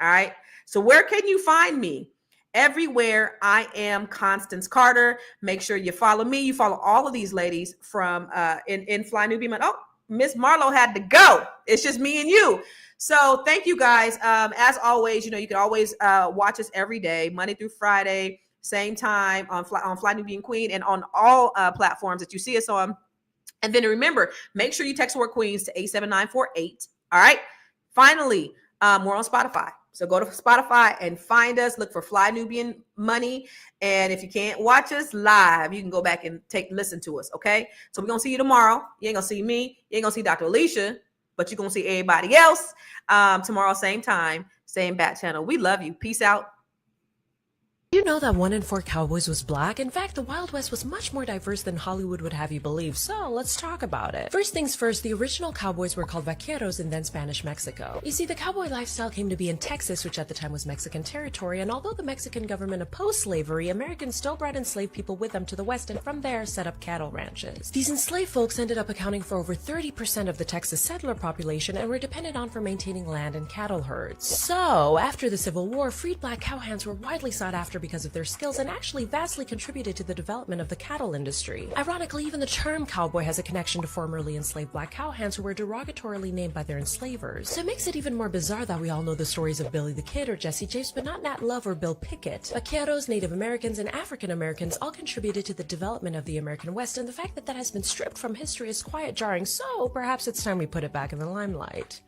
All right. So where can you find me? Everywhere. I am Constance Carter. Make sure you follow me. You follow all of these ladies from in Fly Nubian Money. Oh, Miss Marlo had to go. It's just me and you. So thank you guys. As always, you can always watch us every day, Monday through Friday, same time on Fly Nubian Queen, and on all platforms that you see us on. And then remember, make sure you text word Queens to 87948. All right. Finally, we're on Spotify. So go to Spotify and find us. Look for Fly Nubian Money. And if you can't watch us live, you can go back and listen to us. Okay. So we're going to see you tomorrow. You ain't going to see me. You ain't going to see Dr. Alicia, but you're going to see everybody else tomorrow, same time, same bat channel. We love you. Peace out. You know that 1 in 4 cowboys was Black? In fact, the Wild West was much more diverse than Hollywood would have you believe, so let's talk about it. First things first, the original cowboys were called vaqueros in then Spanish Mexico. You see, the cowboy lifestyle came to be in Texas, which at the time was Mexican territory, and although the Mexican government opposed slavery, Americans still brought enslaved people with them to the West, and from there set up cattle ranches. These enslaved folks ended up accounting for over 30% of the Texas settler population and were depended on for maintaining land and cattle herds. So, after the Civil War, freed Black cowhands were widely sought after because of their skills and actually vastly contributed to the development of the cattle industry. Ironically, even the term cowboy has a connection to formerly enslaved black cowhands who were derogatorily named by their enslavers. So it makes it even more bizarre that we all know the stories of Billy the Kid or Jesse James, but not Nat Love or Bill Pickett. Vaqueros, Native Americans, and African Americans all contributed to the development of the American West, and the fact that that has been stripped from history is quite jarring, so perhaps it's time we put it back in the limelight.